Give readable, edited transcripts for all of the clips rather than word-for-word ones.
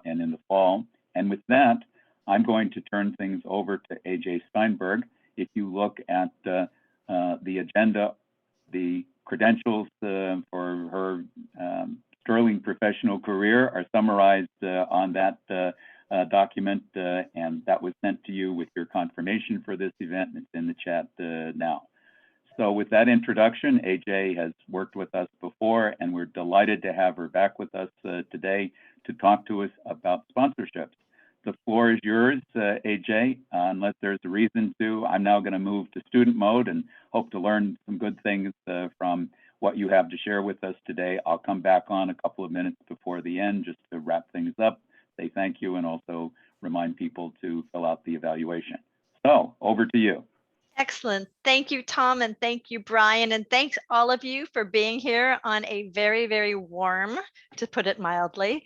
and in the fall. And with that, I'm going to turn things over to AJ Steinberg. If you look at the agenda, the credentials for her sterling professional career are summarized on that document, and that was sent to you with your confirmation for this event, and it's in the chat now. So with that introduction, AJ has worked with us before, and we're delighted to have her back with us today to talk to us about sponsorships. The floor is yours, AJ, unless there's a reason to. I'm now going to move to student mode and hope to learn some good things from what you have to share with us today. I'll come back on a couple of minutes before the end just to wrap things up, say thank you, and also remind people to fill out the evaluation. So over to you. Excellent. Thank you, Tom, and thank you, Brian, and thanks all of you for being here on a very, very warm, to put it mildly,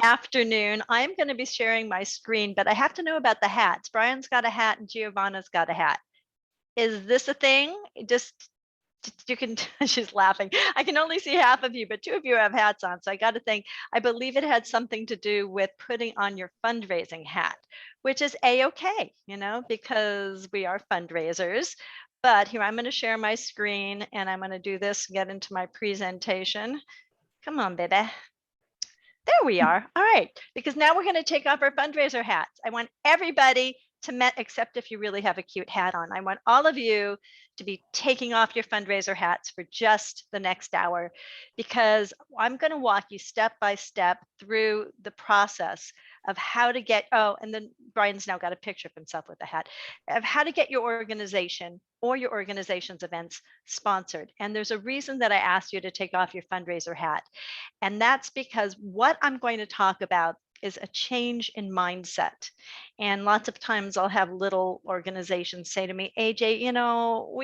afternoon. I'm going to be sharing my screen, but I have to know about the hats. Brian's got a hat and Giovanna's got a hat. Is this a thing? You can, she's laughing. I can only see half of you, but two of you have hats on. So I got to think, I believe it had something to do with putting on your fundraising hat, which is a-okay, you know, because we are fundraisers. But here, I'm going to share my screen and I'm going to do this, get into my presentation. Come on, baby. There we are. All right, because now we're going to take off our fundraiser hats. I want everybody to except if you really have a cute hat on. I want all of you to be taking off your fundraiser hats for just the next hour, because I'm going to walk you step by step through the process of how to get, oh, and then Brian's now got a picture of himself with the hat, of how to get your organization or your organization's events sponsored. And there's a reason that I asked you to take off your fundraiser hat. And that's because what I'm going to talk about is a change in mindset. And lots of times I'll have little organizations say to me, AJ, you know,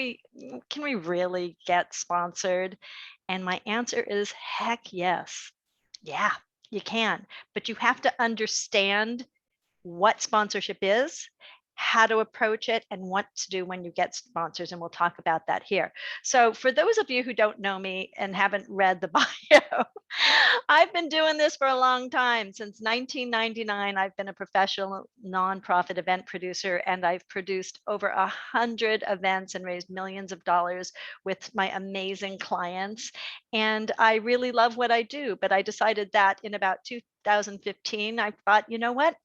can we really get sponsored? And my answer is heck yes. Yeah, you can, but you have to understand what sponsorship is, how to approach it, and what to do when you get sponsors. And we'll talk about that here. So for those of you who don't know me and haven't read the bio, I've been doing this for a long time. Since 1999, I've been a professional nonprofit event producer, and I've produced over 100 events and raised millions of dollars with my amazing clients. And I really love what I do, but I decided that in about 2015, I thought, you know what?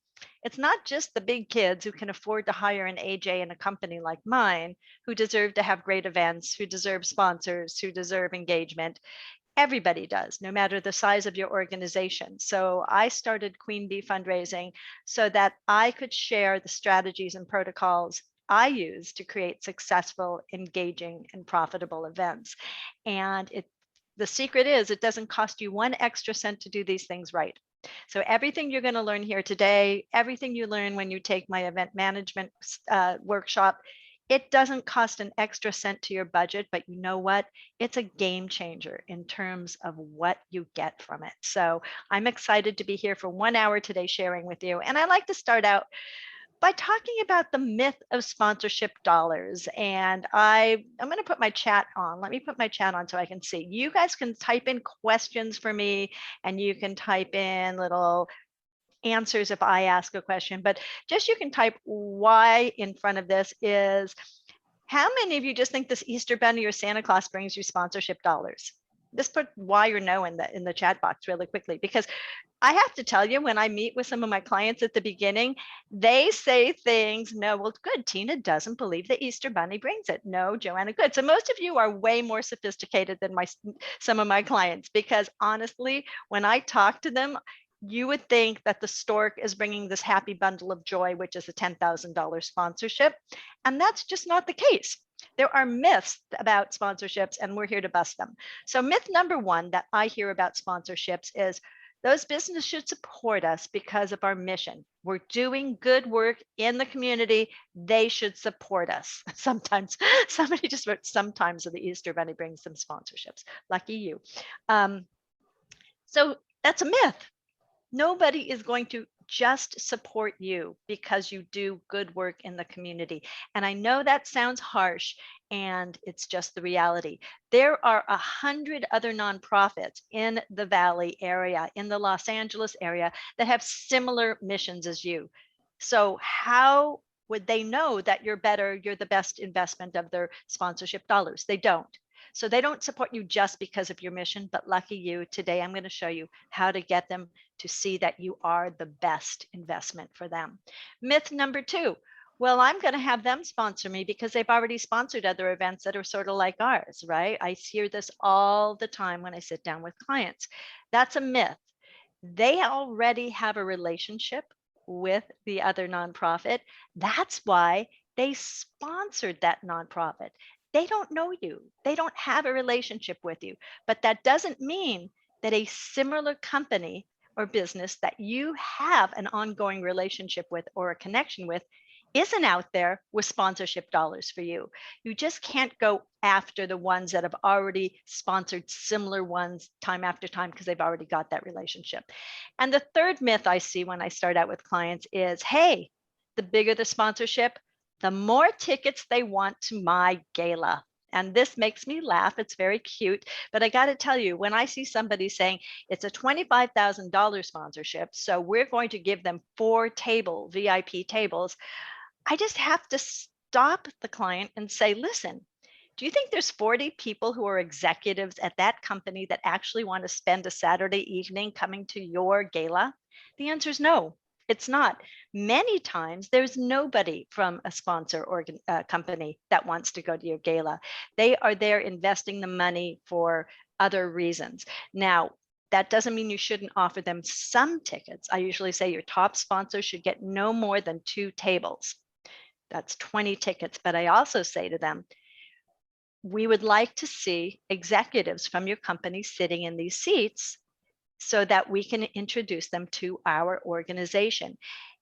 It's not just the big kids who can afford to hire an AJ in a company like mine who deserve to have great events, who deserve sponsors, who deserve engagement. Everybody does, no matter the size of your organization. So I started Queen Bee Fundraising so that I could share the strategies and protocols I use to create successful, engaging, and profitable events. And the secret is it doesn't cost you one extra cent to do these things right. So everything you're going to learn here today, everything you learn when you take my event management workshop, it doesn't cost an extra cent to your budget, but you know what? It's a game changer in terms of what you get from it. So I'm excited to be here for 1 hour today sharing with you. And I like to start out by talking about the myth of sponsorship dollars. And I'm going to put my chat on. Let me put my chat on so I can see. You guys can type in questions for me, and you can type in little answers if I ask a question, but just you can type why in front of this is, how many of you just think this Easter Bunny or Santa Claus brings you sponsorship dollars? Just put why or no in the chat box really quickly, because I have to tell you, when I meet with some of my clients at the beginning, they say things, no, well, good, Tina doesn't believe the Easter Bunny brings it. No, Joanna, good. So most of you are way more sophisticated than some of my clients, because honestly, when I talk to them, you would think that the stork is bringing this happy bundle of joy, which is a $10,000 sponsorship. And that's just not the case. There are myths about sponsorships, and we're here to bust them. So myth number one that I hear about sponsorships is those businesses should support us because of our mission. We're doing good work in the community. They should support us. Sometimes, somebody just wrote, sometimes the Easter Bunny brings them sponsorships. Lucky you. So that's a myth. Nobody is going to just support you because you do good work in the community. And I know that sounds harsh, and it's just the reality. There are 100 other nonprofits in the Valley area, in the Los Angeles area, that have similar missions as you. So how would they know that you're the best investment of their sponsorship dollars? They don't. So they don't support you just because of your mission, but lucky you, today I'm going to show you how to get them to see that you are the best investment for them. Myth number 2, well, I'm going to have them sponsor me because they've already sponsored other events that are sort of like ours, right? I hear this all the time when I sit down with clients. That's a myth. They already have a relationship with the other nonprofit. That's why they sponsored that nonprofit. They don't know you, they don't have a relationship with you, but that doesn't mean that a similar company or business that you have an ongoing relationship with or a connection with isn't out there with sponsorship dollars for you. You just can't go after the ones that have already sponsored similar ones time after time because they've already got that relationship. And the third myth I see when I start out with clients is, hey, the bigger the sponsorship, the more tickets they want to my gala. And this makes me laugh. It's very cute. But I got to tell you, when I see somebody saying it's a $25,000 sponsorship, so we're going to give them 4 VIP tables, I just have to stop the client and say, listen, do you think there's 40 people who are executives at that company that actually want to spend a Saturday evening coming to your gala? The answer is no, it's not. Many times there's nobody from a sponsor or company that wants to go to your gala. They are there investing the money for other reasons. Now, that doesn't mean you shouldn't offer them some tickets. I usually say your top sponsor should get no more than 2 tables. That's 20 tickets. But I also say to them, we would like to see executives from your company sitting in these seats so that we can introduce them to our organization.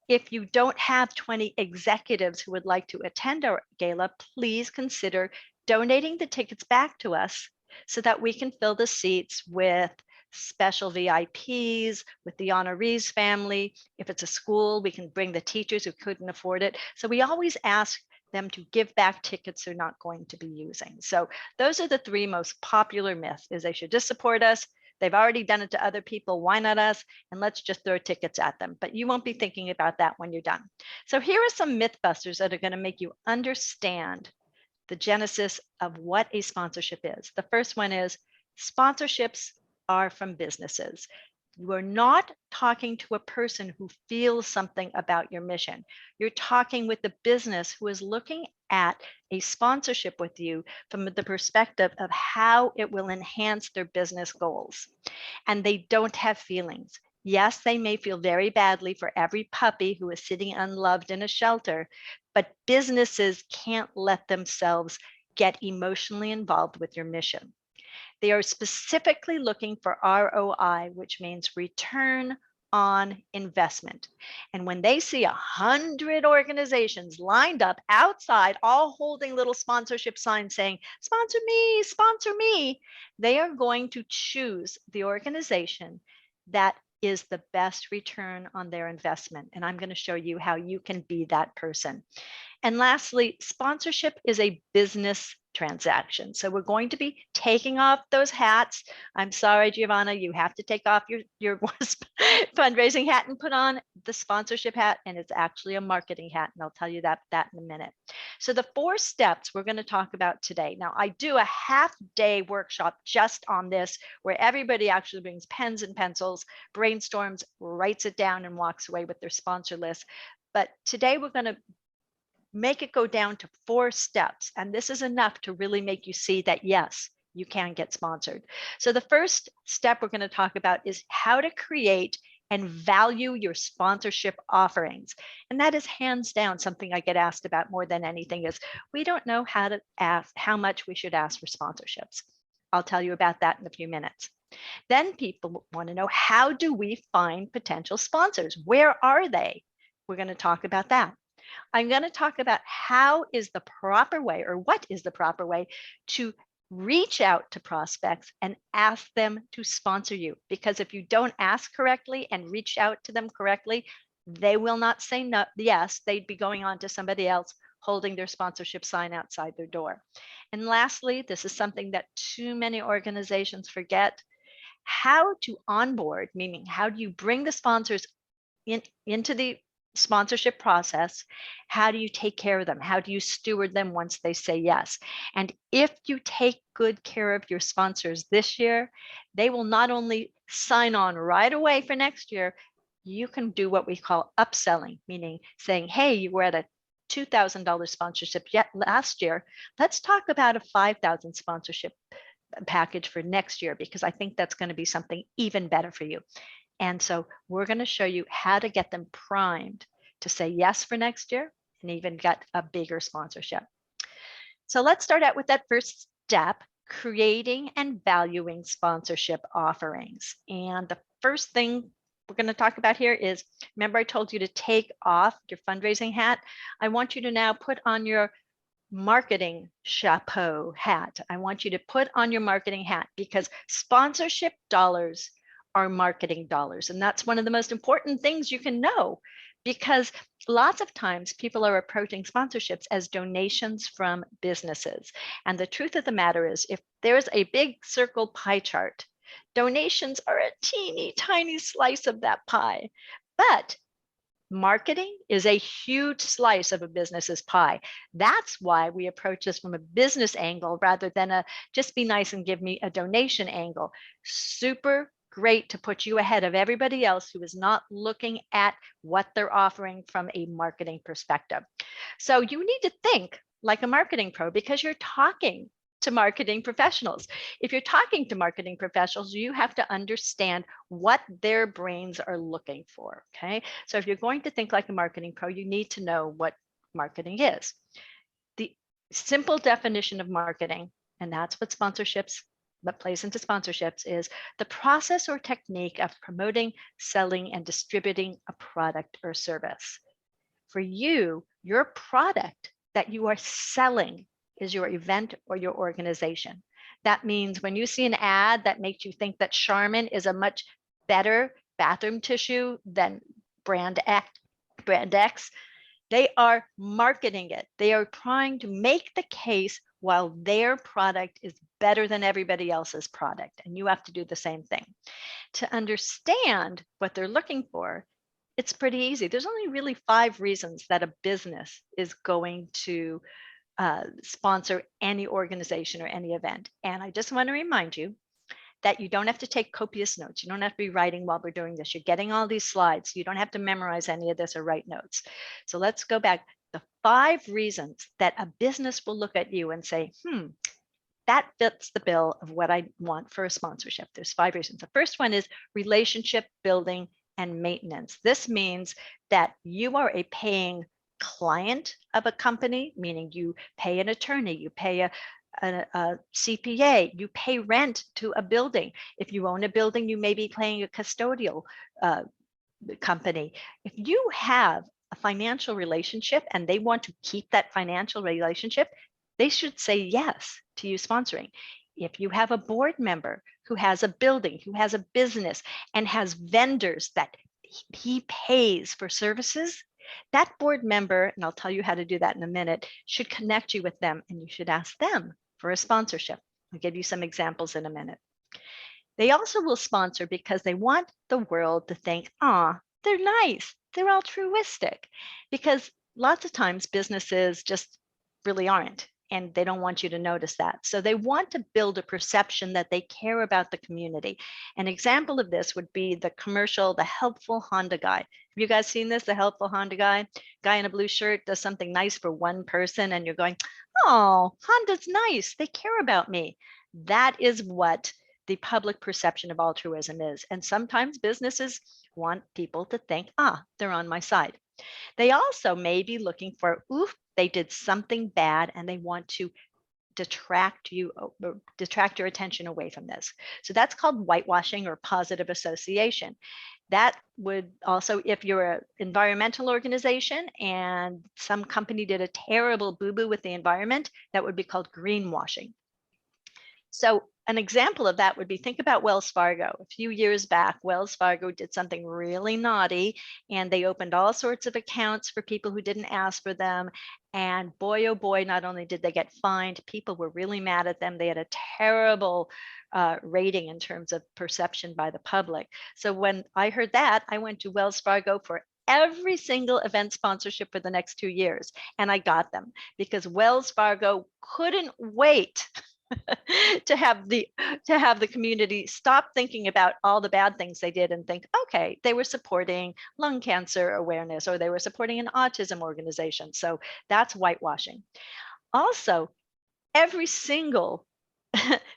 If you don't have 20 executives who would like to attend our gala, please consider donating the tickets back to us so that we can fill the seats with special VIPs, with the honorees family. If it's a school, we can bring the teachers who couldn't afford it. So we always ask them to give back tickets they're not going to be using. So those are the 3 most popular myths: is they should just support us. They've already done it to other people. Why not us? And let's just throw tickets at them. But you won't be thinking about that when you're done. So here are some myth busters that are going to make you understand the genesis of what a sponsorship is. The first one is sponsorships are from businesses. You are not talking to a person who feels something about your mission. You're talking with the business who is looking at a sponsorship with you from the perspective of how it will enhance their business goals. And they don't have feelings. Yes, they may feel very badly for every puppy who is sitting unloved in a shelter, but businesses can't let themselves get emotionally involved with your mission. They are specifically looking for ROI, which means return on investment. And when they see 100 organizations lined up outside, all holding little sponsorship signs saying, sponsor me, they are going to choose the organization that is the best return on their investment. And I'm going to show you how you can be that person. And lastly, sponsorship is a business transaction. So we're going to be taking off those hats. I'm sorry, Giovanna, you have to take off your fundraising hat and put on the sponsorship hat. And it's actually a marketing hat. And I'll tell you that in a minute. So the 4 steps we're going to talk about today. Now, I do a half-day workshop just on this, where everybody actually brings pens and pencils, brainstorms, writes it down, and walks away with their sponsor list. But today we're going to make it go down to 4 steps. And this is enough to really make you see that, yes, you can get sponsored. So the first step we're going to talk about is how to create and value your sponsorship offerings. And that is hands down something I get asked about more than anything. Is we don't know how to ask how much we should ask for sponsorships. I'll tell you about that in a few minutes. Then people want to know, how do we find potential sponsors? Where are they? We're going to talk about that. I'm going to talk about how is the proper way, or what is the proper way to reach out to prospects and ask them to sponsor you. Because if you don't ask correctly and reach out to them correctly, they will not say no, yes, they'd be going on to somebody else holding their sponsorship sign outside their door. And lastly, this is something that too many organizations forget: how to onboard, meaning how do you bring the sponsors into the sponsorship process? How do you take care of them? How do you steward them once they say yes? And if you take good care of your sponsors this year, they will not only sign on right away for next year, you can do what we call upselling, meaning saying, hey, you were at a $2,000 sponsorship yet last year. Let's talk about a $5,000 sponsorship package for next year, because I think that's going to be something even better for you. And so we're going to show you how to get them primed to say yes for next year and even get a bigger sponsorship. So let's start out with that first step: creating and valuing sponsorship offerings. And the first thing we're going to talk about here is, remember I told you to take off your fundraising hat? I want you to now put on your marketing chapeau hat. I want you to put on your marketing hat, because sponsorship dollars are marketing dollars. And that's one of the most important things you can know, because lots of times people are approaching sponsorships as donations from businesses. And the truth of the matter is, if there's a big circle pie chart, donations are a teeny tiny slice of that pie. But marketing is a huge slice of a business's pie. That's why we approach this from a business angle rather than a just be nice and give me a donation angle. Super great to put you ahead of everybody else who is not looking at what they're offering from a marketing perspective. So you need to think like a marketing pro, because you're talking to marketing professionals. If you're talking to marketing professionals, you have to understand what their brains are looking for. Okay. So if you're going to think like a marketing pro, you need to know what marketing is. The simple definition of marketing, and that's what plays into sponsorships, is the process or technique of promoting, selling, and distributing a product or service. For you, your product that you are selling is your event or your organization. That means when you see an ad that makes you think that Charmin is a much better bathroom tissue than brand X, they are marketing it. They are trying to make the case while their product is better than everybody else's product. And you have to do the same thing. To understand what they're looking for, it's pretty easy. There's only really 5 reasons that a business is going to sponsor any organization or any event. And I just want to remind you that you don't have to take copious notes. You don't have to be writing while we're doing this. You're getting all these slides. You don't have to memorize any of this or write notes. So let's go back. The 5 reasons that a business will look at you and say, that fits the bill of what I want for a sponsorship. There's 5 reasons. The first one is relationship building and maintenance. This means that you are a paying client of a company, meaning you pay an attorney, you pay a CPA, you pay rent to a building. If you own a building, you may be paying a custodial company. If you have a financial relationship and they want to keep that financial relationship, they should say yes to you sponsoring. If you have a board member who has a building, who has a business, and has vendors that he pays for services, that board member, and I'll tell you how to do that in a minute, should connect you with them, and you should ask them for a sponsorship. I'll give you some examples in a minute. They also will sponsor because they want the world to think, they're nice, they're altruistic, because lots of times businesses just really aren't, and they don't want you to notice that. So they want to build a perception that they care about the community. An example of this would be the commercial, The Helpful Honda Guy. Have you guys seen this? The Helpful Honda Guy? Guy in a blue shirt does something nice for one person, and you're going, oh, Honda's nice, they care about me. That is what the public perception of altruism is. And sometimes businesses want people to think, they're on my side. They also may be looking for, they did something bad and they want to detract your attention away from this. So that's called whitewashing or positive association. That would also, if you're an environmental organization and some company did a terrible boo-boo with the environment, that would be called greenwashing. So an example of that would be, think about Wells Fargo. A few years back, Wells Fargo did something really naughty, and they opened all sorts of accounts for people who didn't ask for them. And boy, oh boy, not only did they get fined, people were really mad at them. They had a terrible rating in terms of perception by the public. So when I heard that, I went to Wells Fargo for every single event sponsorship for the next 2 years, and I got them because Wells Fargo couldn't wait to have the community stop thinking about all the bad things they did and think, okay, they were supporting lung cancer awareness, or they were supporting an autism organization. So that's whitewashing. Also, every single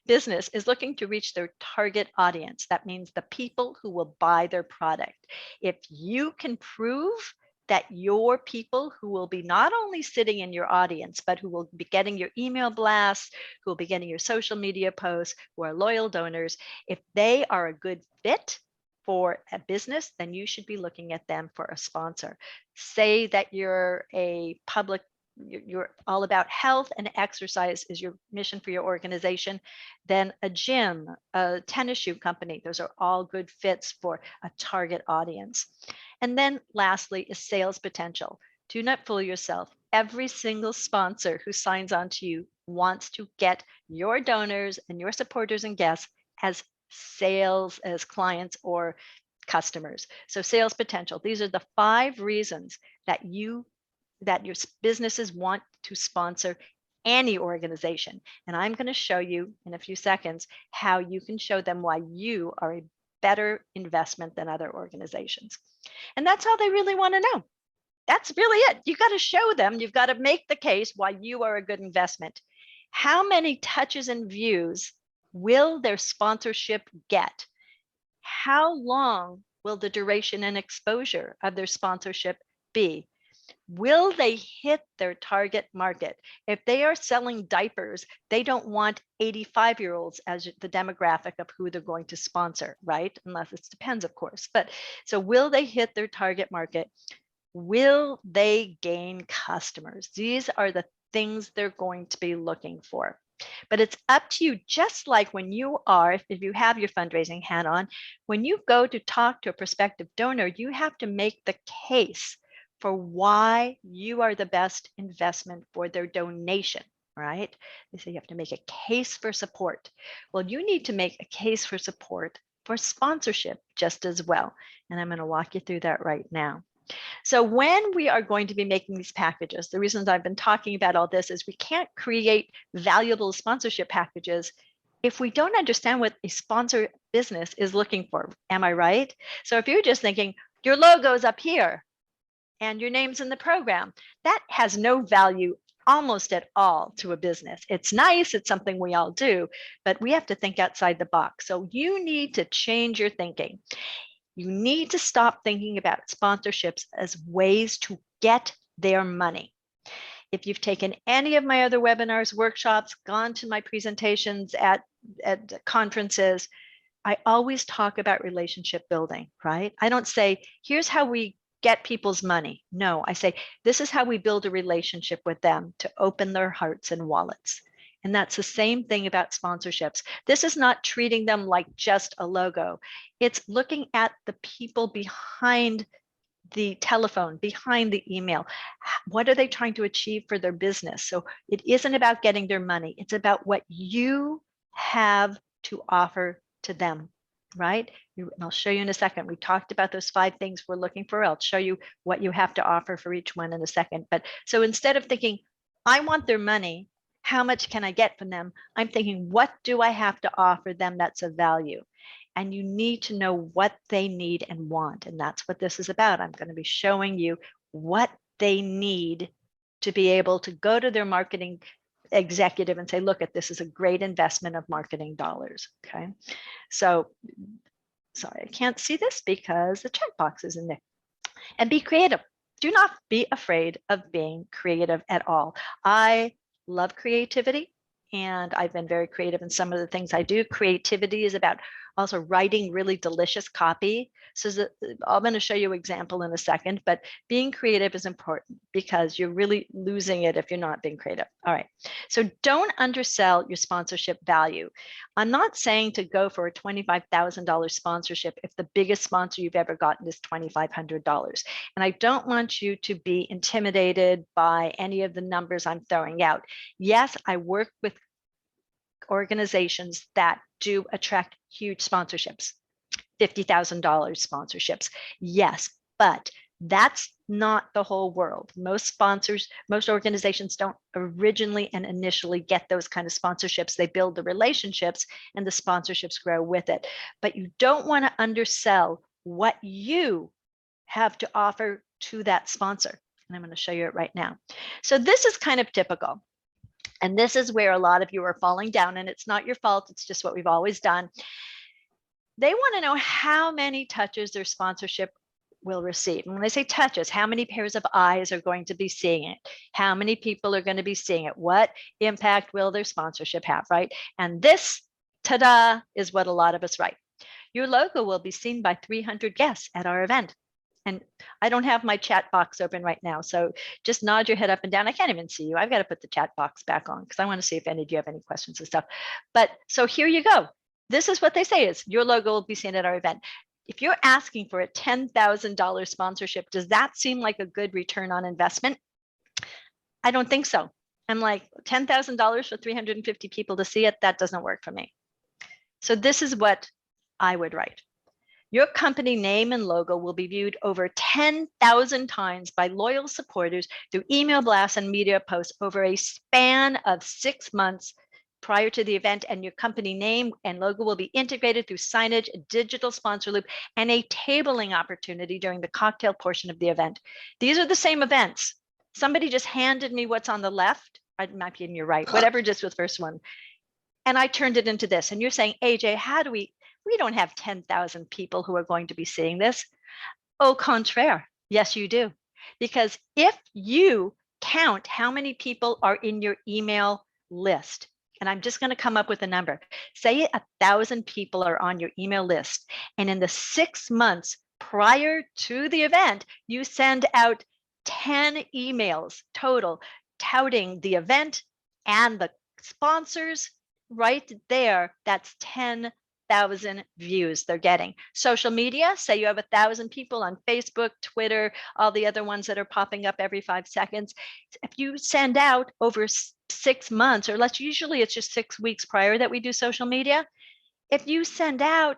business is looking to reach their target audience. That means the people who will buy their product. If you can prove that your people who will be not only sitting in your audience, but who will be getting your email blasts, who will be getting your social media posts, who are loyal donors, if they are a good fit for a business, then you should be looking at them for a sponsor. Say that you're all about health and exercise is your mission for your organization, then a gym, a tennis shoe company, those are all good fits for a target audience. And then lastly is sales potential. Do not fool yourself. Every single sponsor who signs on to you wants to get your donors and your supporters and guests as clients or customers. So sales potential. These are the 5 reasons that your businesses want to sponsor any organization. And I'm going to show you in a few seconds how you can show them why you are a better investment than other organizations. And that's all they really want to know. That's really it. You got to show them, you've got to make the case why you are a good investment. How many touches and views will their sponsorship get? How long will the duration and exposure of their sponsorship be? Will they hit their target market? If they are selling diapers, they don't want 85-year-olds as the demographic of who they're going to sponsor, right? Unless it depends, of course. But so will they hit their target market? Will they gain customers? These are the things they're going to be looking for. But it's up to you, just like when you are, if you have your fundraising hat on, when you go to talk to a prospective donor, you have to make the case for why you are the best investment for their donation, right? They say you have to make a case for support. Well, you need to make a case for support for sponsorship just as well. And I'm going to walk you through that right now. So when we are going to be making these packages, the reasons I've been talking about all this is we can't create valuable sponsorship packages if we don't understand what a sponsor business is looking for. Am I right? So if you're just thinking your logo's up here and your name's in the program, that has no value almost at all to a business. It's nice, it's something we all do, but we have to think outside the box. So you need to change your thinking. You need to stop thinking about sponsorships as ways to get their money. If you've taken any of my other webinars, workshops, gone to my presentations at conferences, I always talk about relationship building, right? I don't say, here's how we get people's money. No, I say, this is how we build a relationship with them to open their hearts and wallets. And that's the same thing about sponsorships. This is not treating them like just a logo. It's looking at the people behind the telephone, behind the email. What are they trying to achieve for their business? So it isn't about getting their money. It's about what you have to offer to them, right? And I'll show you in a second. We talked about those 5 things we're looking for. I'll show you what you have to offer for each one in a second. But so instead of thinking, I want their money, how much can I get from them? I'm thinking, what do I have to offer them that's of value? And you need to know what they need and want. And that's what this is about. I'm going to be showing you what they need to be able to go to their marketing executive and say, look, this is a great investment of marketing dollars. Okay. So, sorry, I can't see this because the checkbox is in there. And be creative. Do not be afraid of being creative at all. I love creativity, and I've been very creative in some of the things I do. Creativity is about also writing really delicious copy. So I'm going to show you an example in a second, but being creative is important because you're really losing it if you're not being creative. All right. So don't undersell your sponsorship value. I'm not saying to go for a $25,000 sponsorship if the biggest sponsor you've ever gotten is $2,500. And I don't want you to be intimidated by any of the numbers I'm throwing out. Yes, I work with organizations that do attract huge sponsorships, $50,000 sponsorships. Yes, but that's not the whole world. Most sponsors, most organizations don't originally and initially get those kind of sponsorships. They build the relationships and the sponsorships grow with it. But you don't want to undersell what you have to offer to that sponsor. And I'm going to show you it right now. So this is kind of typical. And this is where a lot of you are falling down, and it's not your fault. It's just what we've always done. They want to know how many touches their sponsorship will receive. And when I say touches, how many pairs of eyes are going to be seeing it? How many people are going to be seeing it? What impact will their sponsorship have, right? And this, ta-da, is what a lot of us write. Your logo will be seen by 300 guests at our event. And I don't have my chat box open right now, so just nod your head up and down. I can't even see you. I've got to put the chat box back on because I want to see if any of you have any questions and stuff. But so here you go. This is what they say is your logo will be seen at our event. If you're asking for a $10,000 sponsorship, does that seem like a good return on investment? I don't think so. I'm like, $10,000 for 350 people to see it, that doesn't work for me. So this is what I would write. Your company name and logo will be viewed over 10,000 times by loyal supporters through email blasts and media posts over a span of 6 months prior to the event, and your company name and logo will be integrated through signage, a digital sponsor loop, and a tabling opportunity during the cocktail portion of the event. These are the same events. Somebody just handed me what's on the left. It might be in your right, whatever just was first one. And I turned it into this. And you're saying, AJ, how do we don't have 10,000 people who are going to be seeing this. Au contraire, yes, you do. Because if you count how many people are in your email list, and I'm just going to come up with a number, say 1,000 people are on your email list, and in the 6 months prior to the event, you send out 10 emails total touting the event and the sponsors. Right there, that's 10,000 views they're getting. Social media, say you have 1,000 people on Facebook, Twitter, all the other ones that are popping up every 5 seconds. If you send out over 6 months, or usually it's just 6 weeks prior that we do social media. If you send out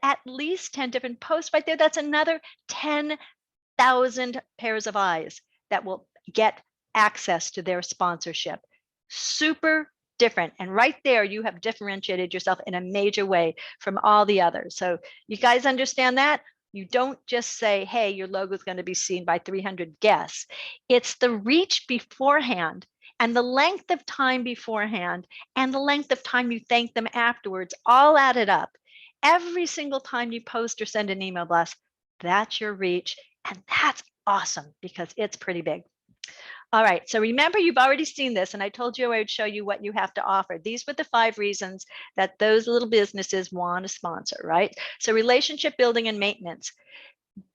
at least 10 different posts right there, that's another 10,000 pairs of eyes that will get access to their sponsorship. Super different. And right there, you have differentiated yourself in a major way from all the others. So you guys understand that? You don't just say, hey, your logo is going to be seen by 300 guests. It's the reach beforehand and the length of time beforehand and the length of time you thank them afterwards, all added up. Every single time you post or send an email blast, that's your reach. And that's awesome because it's pretty big. All right, so remember, you've already seen this, and I told you I would show you what you have to offer. These were the 5 reasons that those little businesses want to sponsor, right? So relationship building and maintenance.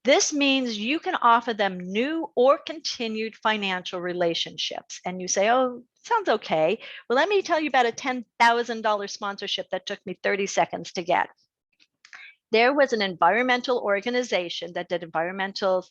This means you can offer them new or continued financial relationships. And you say, oh, sounds okay. Well, let me tell you about a $10,000 sponsorship that took me 30 seconds to get. There was an environmental organization that did environmental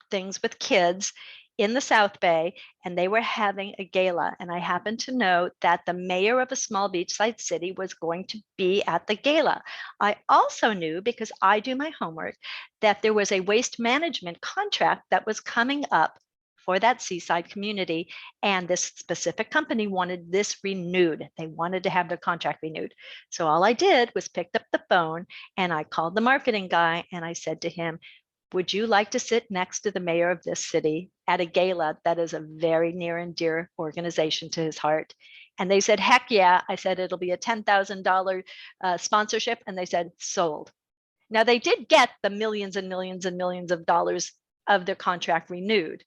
things with kids in the South Bay, and they were having a gala. And I happened to know that the mayor of a small beachside city was going to be at the gala. I also knew, because I do my homework, that there was a waste management contract that was coming up for that seaside community. And this specific company wanted this renewed. They wanted to have their contract renewed. So all I did was picked up the phone and I called the marketing guy and I said to him, would you like to sit next to the mayor of this city at a gala that is a very near and dear organization to his heart? And they said, heck yeah. I said, it'll be a $10,000 sponsorship. And they said, sold. Now they did get the millions and millions and millions of dollars of their contract renewed,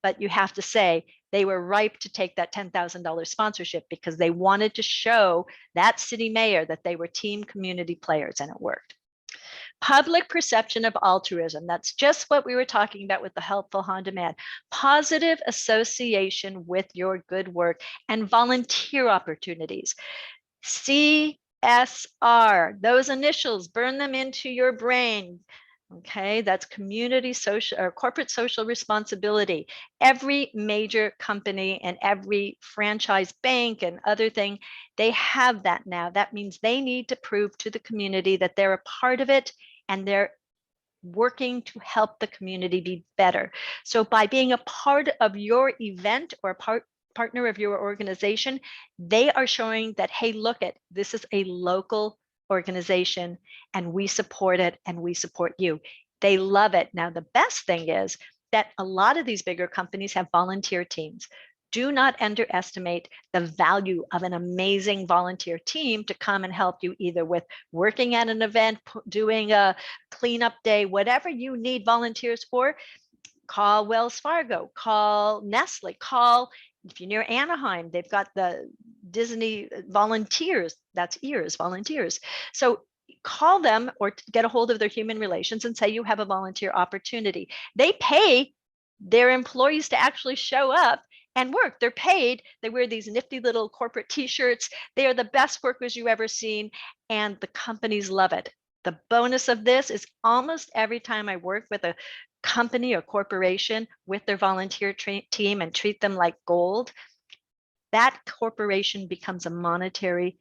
but you have to say they were ripe to take that $10,000 sponsorship because they wanted to show that city mayor that they were team community players, and it worked. Public perception of altruism. That's just what we were talking about with the helpful on demand. Positive association with your good work and volunteer opportunities. CSR, those initials, burn them into your brain. Okay, that's community social or corporate social responsibility. Every major company and every franchise bank and other thing, they have that now. That means they need to prove to the community that they're a part of it and they're working to help the community be better. So by being a part of your event or partner of your organization, they are showing that, hey, look at this is a local organization and we support it and we support you. They love it. Now, the best thing is that a lot of these bigger companies have volunteer teams. Do not underestimate the value of an amazing volunteer team to come and help you either with working at an event, doing a cleanup day, whatever you need volunteers for. Call Wells Fargo, call Nestle, call, if you're near Anaheim, they've got the Disney volunteers, that's ears, volunteers. So call them or get a hold of their human relations and say you have a volunteer opportunity. They pay their employees to actually show up and work. They're paid. They wear these nifty little corporate t-shirts. They are the best workers you've ever seen, and the companies love it. The bonus of this is almost every time I work with a company or corporation with their volunteer team and treat them like gold, that corporation becomes a monetary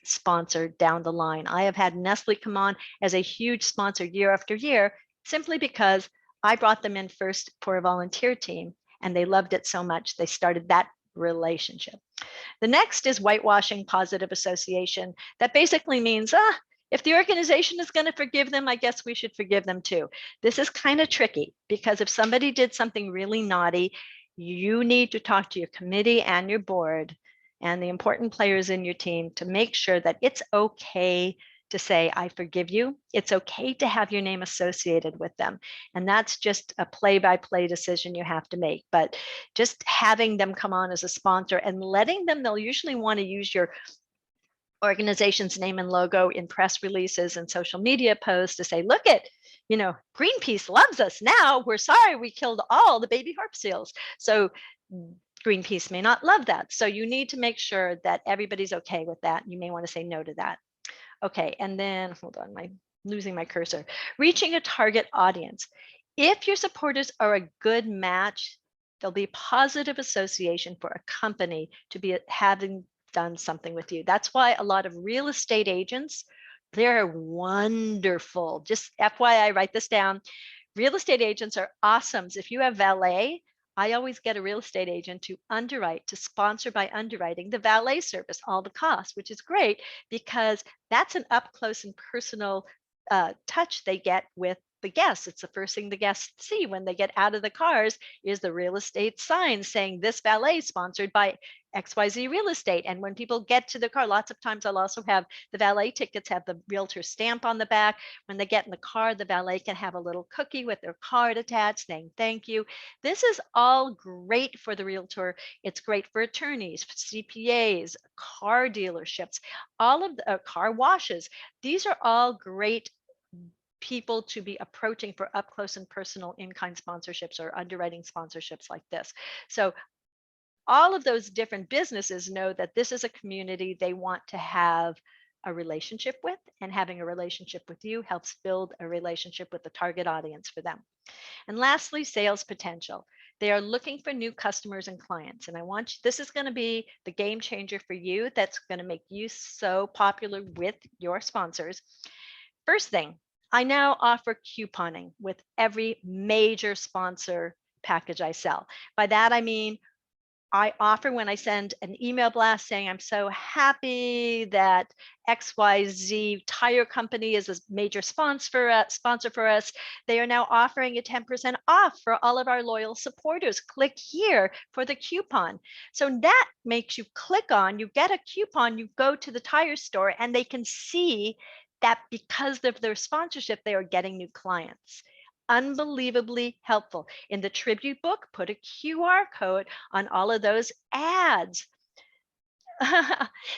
sponsor down the line. I have had Nestle come on as a huge sponsor year after year, simply because I brought them in first for a volunteer team and they loved it so much, they started that relationship. The next is whitewashing positive association. That basically means, if the organization is going to forgive them, I guess we should forgive them too. This is kind of tricky because if somebody did something really naughty, you need to talk to your committee and your board and the important players in your team to make sure that it's okay to say, I forgive you. It's okay to have your name associated with them. And that's just a play-by-play decision you have to make. But just having them come on as a sponsor and letting them, they'll usually want to use your organization's name and logo in press releases and social media posts to say, look at, Greenpeace loves us now. We're sorry we killed all the baby harp seals. So Greenpeace may not love that. So you need to make sure that everybody's okay with that. You may want to say no to that. Okay, and then hold on, I'm losing my cursor. Reaching a target audience. If your supporters are a good match, there'll be positive association for a company to be having done something with you. That's why a lot of real estate agents, they're wonderful. Just FYI, write this down. Real estate agents are awesome. If you have valet, I always get a real estate agent to underwrite, to sponsor by underwriting the valet service, all the costs, which is great because that's an up close and personal touch they get with the guests. It's the first thing the guests see when they get out of the cars is the real estate sign saying this valet is sponsored by XYZ real estate. And when people get to the car, lots of times I'll also have the valet tickets have the realtor stamp on the back. When they get in the car, the valet can have a little cookie with their card attached saying thank you. This is all great for the realtor. It's great for attorneys, CPAs, car dealerships, all of the car washes. These are all great people to be approaching for up close and personal in-kind sponsorships or underwriting sponsorships like this. So all of those different businesses know that this is a community they want to have a relationship with, and having a relationship with you helps build a relationship with the target audience for them. And lastly, sales potential. They are looking for new customers and clients. And I want you, this is going to be the game changer for you. That's going to make you so popular with your sponsors. First thing, I now offer couponing with every major sponsor package I sell. By that, I mean, I offer when I send an email blast saying, I'm so happy that XYZ tire company is a major sponsor for us. They are now offering a 10% off for all of our loyal supporters. Click here for the coupon. So that makes you click on, you get a coupon, you go to the tire store and they can see that because of their sponsorship, they are getting new clients. Unbelievably helpful. In the tribute book, put a QR code on all of those ads.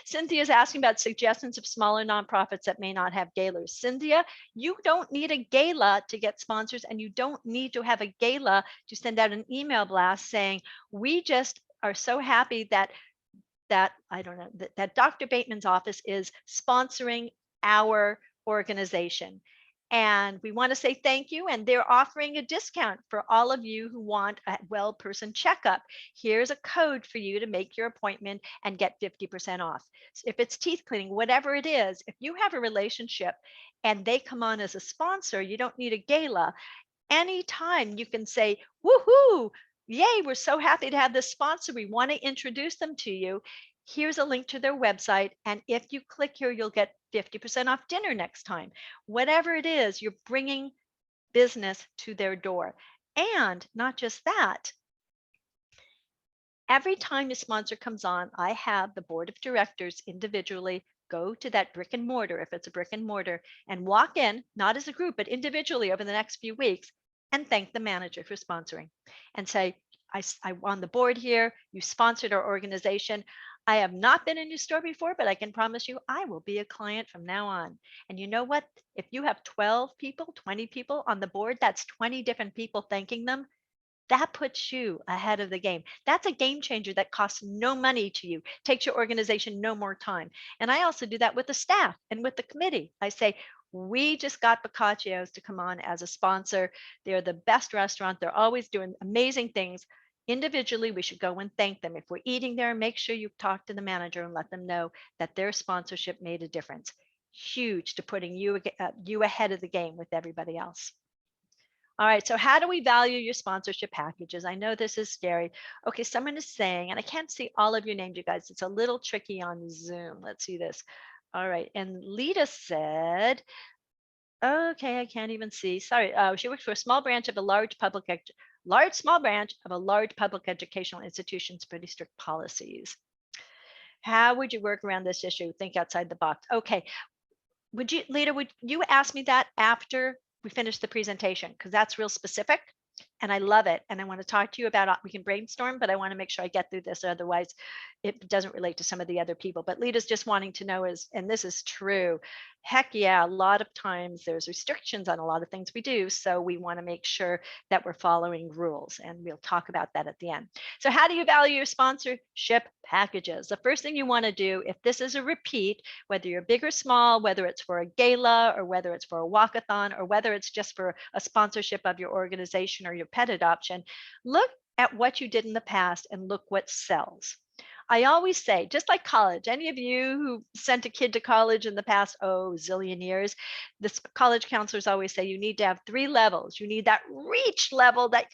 Cynthia's asking about suggestions of smaller nonprofits that may not have galas. Cynthia, you don't need a gala to get sponsors, and you don't need to have a gala to send out an email blast saying, we just are so happy that I don't know that Dr. Bateman's office is sponsoring our organization. And we want to say thank you. And they're offering a discount for all of you who want a well person checkup. Here's a code for you to make your appointment and get 50% off. So if it's teeth cleaning, whatever it is, if you have a relationship and they come on as a sponsor, you don't need a gala. Anytime you can say, woohoo, yay, we're so happy to have this sponsor. We want to introduce them to you. Here's a link to their website. And if you click here, you'll get 50% off dinner next time. Whatever it is, you're bringing business to their door. And not just that, every time a sponsor comes on, I have the board of directors individually go to that brick and mortar, if it's a brick and mortar, and walk in, not as a group, but individually over the next few weeks, and thank the manager for sponsoring and say, I'm on the board here. You sponsored our organization. I have not been in your store before, but I can promise you I will be a client from now on. And you know what? If you have 12 people, 20 people on the board, that's 20 different people thanking them. That puts you ahead of the game. That's a game changer that costs no money to you, takes your organization no more time. And I also do that with the staff and with the committee. I say, we just got Boccaccio's to come on as a sponsor. They're the best restaurant. They're always doing amazing things. Individually, we should go and thank them. If we're eating there, make sure you talk to the manager and let them know that their sponsorship made a difference. Huge to putting you ahead of the game with everybody else. All right, so how do we value your sponsorship packages? I know this is scary. Okay, someone is saying, and I can't see all of your names, you guys. It's a little tricky on Zoom. Let's see this. All right, and Lita said, okay, I can't even see. Sorry, she works for a small branch of a large small branch of a large public educational institution's pretty strict policies. How would you work around this issue? Think outside the box. Okay, Lita, would you ask me that after we finish the presentation? Because that's real specific and I love it. And I want to talk to you about it. We can brainstorm, but I want to make sure I get through this. Otherwise, it doesn't relate to some of the other people. But Lita's just wanting to know is, and this is true, heck yeah, a lot of times there's restrictions on a lot of things we do. So we want to make sure that we're following rules. And we'll talk about that at the end. So how do you value your sponsorship packages? The first thing you want to do, if this is a repeat, whether you're big or small, whether it's for a gala or whether it's for a walkathon or whether it's just for a sponsorship of your organization or your pet adoption, look at what you did in the past and look what sells. I always say, just like college, any of you who sent a kid to college in the past, zillion years, the college counselors always say you need to have 3 levels. You need that reach level that,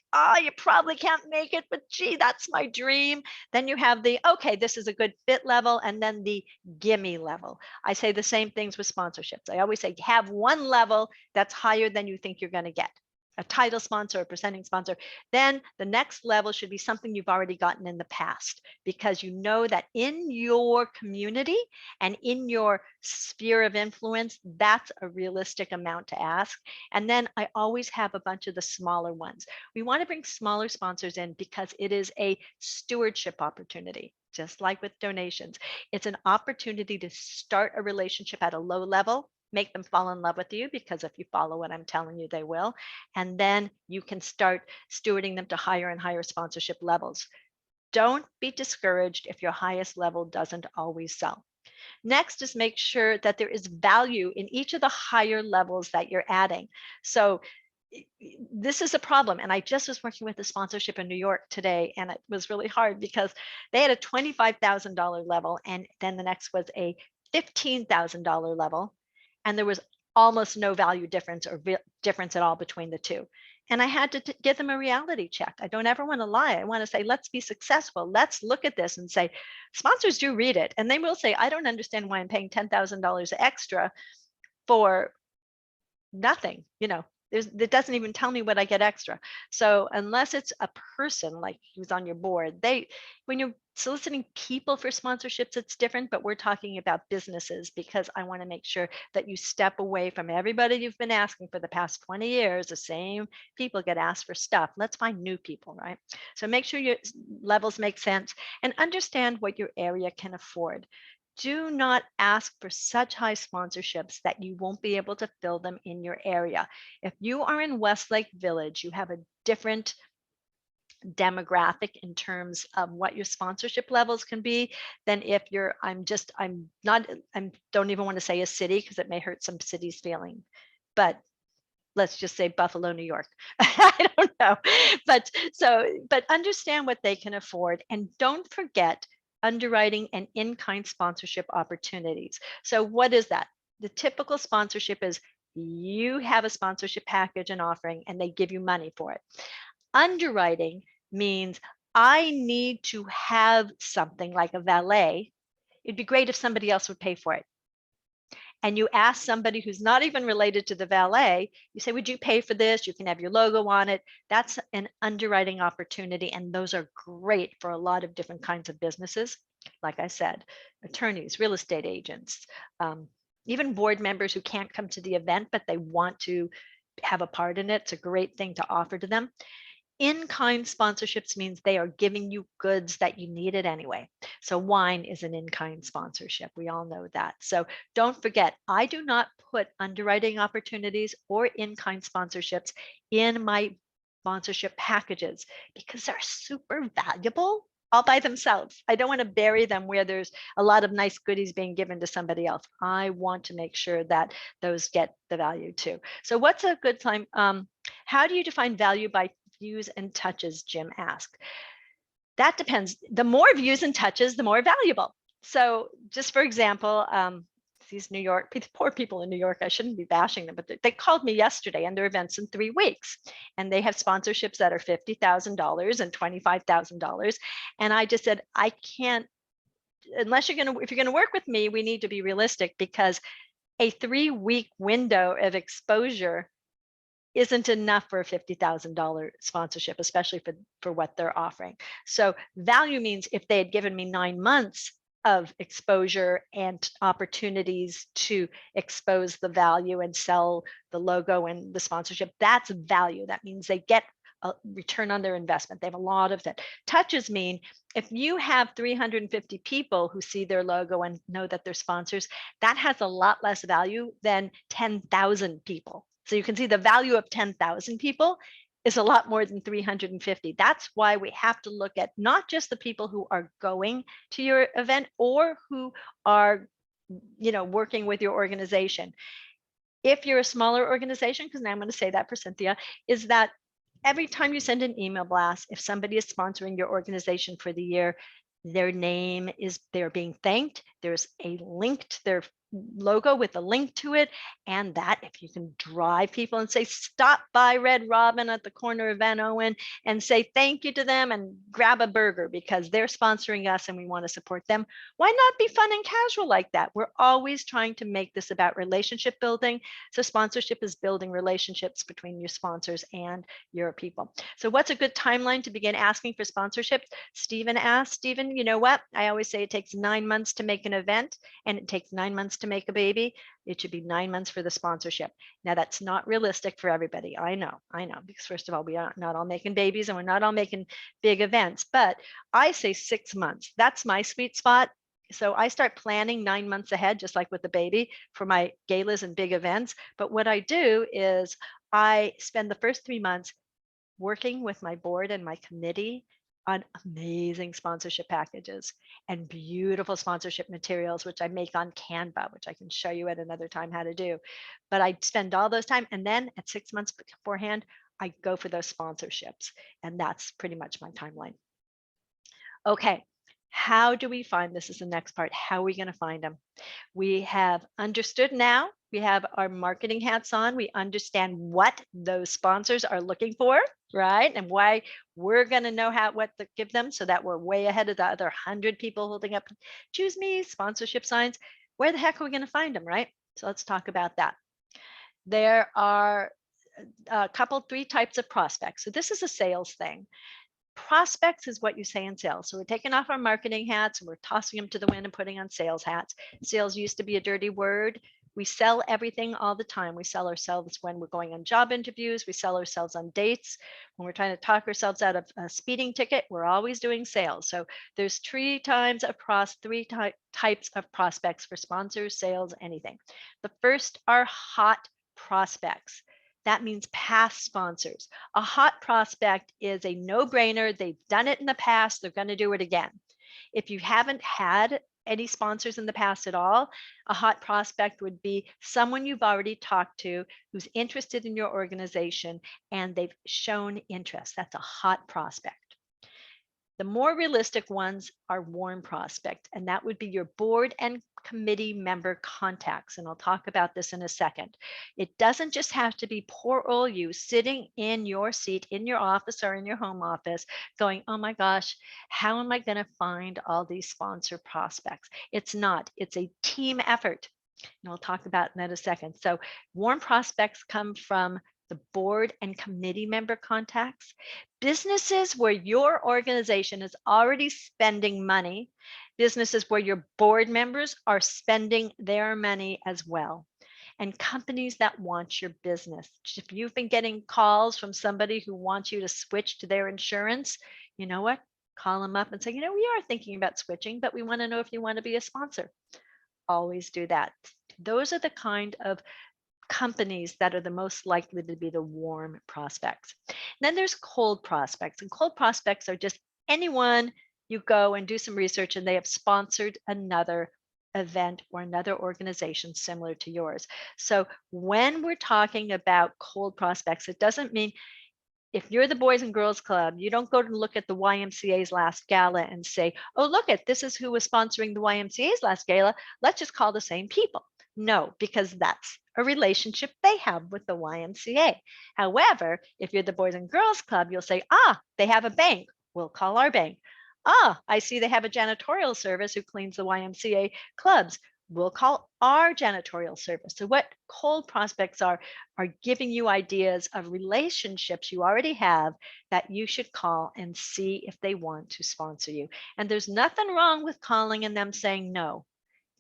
you probably can't make it, but gee, that's my dream. Then you have the, okay, this is a good fit level, and then the gimme level. I say the same things with sponsorships. I always say have one level that's higher than you think you're going to get. A title sponsor, a presenting sponsor, then the next level should be something you've already gotten in the past, because you know that in your community and in your sphere of influence, that's a realistic amount to ask. And then I always have a bunch of the smaller ones. We want to bring smaller sponsors in because it is a stewardship opportunity. Just like with donations, it's an opportunity to start a relationship at a low level, make them fall in love with you, because if you follow what I'm telling you, they will. And then you can start stewarding them to higher and higher sponsorship levels. Don't be discouraged if your highest level doesn't always sell. Next is make sure that there is value in each of the higher levels that you're adding. So this is a problem. And I just was working with a sponsorship in New York today, and it was really hard because they had a $25,000 level, and then the next was a $15,000 level. And there was almost no value difference or difference at all between the two. And I had to give them a reality check. I don't ever want to lie. I want to say, let's be successful. Let's look at this and say, sponsors do read it. And they will say, I don't understand why I'm paying $10,000 extra for nothing. It doesn't even tell me what I get extra. So unless it's a person like who's on your board, when you're soliciting people for sponsorships, it's different, but we're talking about businesses because I want to make sure that you step away from everybody you've been asking for the past 20 years. The same people get asked for stuff. Let's find new people, right? So make sure your levels make sense and understand what your area can afford. Do not ask for such high sponsorships that you won't be able to fill them in your area. If you are in Westlake Village, you have a different demographic in terms of what your sponsorship levels can be than if you're, I don't even want to say a city because it may hurt some cities' feeling, but let's just say Buffalo, New York. I don't know. But understand what they can afford and don't forget underwriting and in-kind sponsorship opportunities. So what is that? The typical sponsorship is you have a sponsorship package and offering and they give you money for it. Underwriting means I need to have something like a valet. It'd be great if somebody else would pay for it. And you ask somebody who's not even related to the valet, you say, would you pay for this? You can have your logo on it. That's an underwriting opportunity. And those are great for a lot of different kinds of businesses. Like I said, attorneys, real estate agents, even board members who can't come to the event, but they want to have a part in it. It's a great thing to offer to them. In-kind sponsorships means they are giving you goods that you needed anyway. So wine is an in-kind sponsorship. We all know that. So don't forget, I do not put underwriting opportunities or in-kind sponsorships in my sponsorship packages because they're super valuable all by themselves. I don't want to bury them where there's a lot of nice goodies being given to somebody else. I want to make sure that those get the value too. So what's a good time? How do you define value by views and touches, Jim asked. That depends. The more views and touches, the more valuable. So just for example, these New York, poor people in New York, I shouldn't be bashing them, but they called me yesterday and their events in 3 weeks. And they have sponsorships that are $50,000 and $25,000. And I just said, I can't, if you're going to work with me, we need to be realistic because a 3-week window of exposure isn't enough for a $50,000 sponsorship, especially for what they're offering. So value means if they had given me 9 months of exposure and opportunities to expose the value and sell the logo and the sponsorship, that's value. That means they get a return on their investment. They have a lot of that. Touches mean if you have 350 people who see their logo and know that they're sponsors, that has a lot less value than 10,000 people. So you can see the value of 10,000 people is a lot more than 350. That's why we have to look at not just the people who are going to your event or who are, working with your organization. If you're a smaller organization, because now I'm going to say that for Cynthia, is that every time you send an email blast, if somebody is sponsoring your organization for the year, their name is, they're being thanked. There's a link to their logo with a link to it. And that if you can drive people and say, stop by Red Robin at the corner of Van Owen and say thank you to them and grab a burger because they're sponsoring us and we want to support them. Why not be fun and casual like that? We're always trying to make this about relationship building. So sponsorship is building relationships between your sponsors and your people. So what's a good timeline to begin asking for sponsorship? Stephen asked. Stephen, you know what? I always say it takes 9 months to make an event and it takes 9 months to make a baby. It should be 9 months for the sponsorship. Now that's not realistic for everybody. I know, because first of all, we are not all making babies and we're not all making big events, but I say 6 months. That's my sweet spot. So I start planning 9 months ahead, just like with the baby for my galas and big events. But what I do is I spend the first 3 months working with my board and my committee on amazing sponsorship packages and beautiful sponsorship materials, which I make on Canva, which I can show you at another time how to do. But I spend all those time. And then at 6 months beforehand, I go for those sponsorships. And that's pretty much my timeline. Okay. How do we find, this is the next part, how are we going to find them? We have understood now, we have our marketing hats on, we understand what those sponsors are looking for, right? And why we're going to know what to give them so that we're way ahead of the other 100 people holding up, choose me, sponsorship signs. Where the heck are we going to find them, right? So let's talk about that. There are three types of prospects. So this is a sales thing. Prospects is what you say in sales. So we're taking off our marketing hats and we're tossing them to the wind and putting on sales hats. Sales used to be a dirty word. We sell everything all the time. We sell ourselves when we're going on job interviews. We sell ourselves on dates. When we're trying to talk ourselves out of a speeding ticket, we're always doing sales. So there's three types of prospects for sponsors, sales, anything. The first are hot prospects. That means past sponsors. A hot prospect is a no-brainer. They've done it in the past. They're going to do it again. If you haven't had any sponsors in the past at all, a hot prospect would be someone you've already talked to who's interested in your organization and they've shown interest. That's a hot prospect. The more realistic ones are warm prospect, and that would be your board and committee member contacts. And I'll talk about this in a second. It doesn't just have to be poor old you sitting in your seat in your office or in your home office going, oh my gosh, how am I going to find all these sponsor prospects? It's not. It's a team effort. And I'll talk about that in a second. So warm prospects come from the board and committee member contacts. Businesses where your organization is already spending money, businesses where your board members are spending their money as well, and companies that want your business. If you've been getting calls from somebody who wants you to switch to their insurance, you know what? Call them up and say, you know, we are thinking about switching, but we want to know if you want to be a sponsor. Always do that. Those are the kind of companies that are the most likely to be the warm prospects. And then there's cold prospects, and cold prospects are just anyone you go and do some research and they have sponsored another event or another organization similar to yours. So when we're talking about cold prospects, it doesn't mean if you're the Boys and Girls Club, you don't go to look at the YMCA's last gala and say, oh, look at this is who was sponsoring the YMCA's last gala. Let's just call the same people. No, because that's a relationship they have with the YMCA. However, if you're the Boys and Girls Club, you'll say, they have a bank. We'll call our bank. I see they have a janitorial service who cleans the YMCA clubs. We'll call our janitorial service. So what cold prospects are giving you ideas of relationships you already have that you should call and see if they want to sponsor you. And there's nothing wrong with calling and them saying no.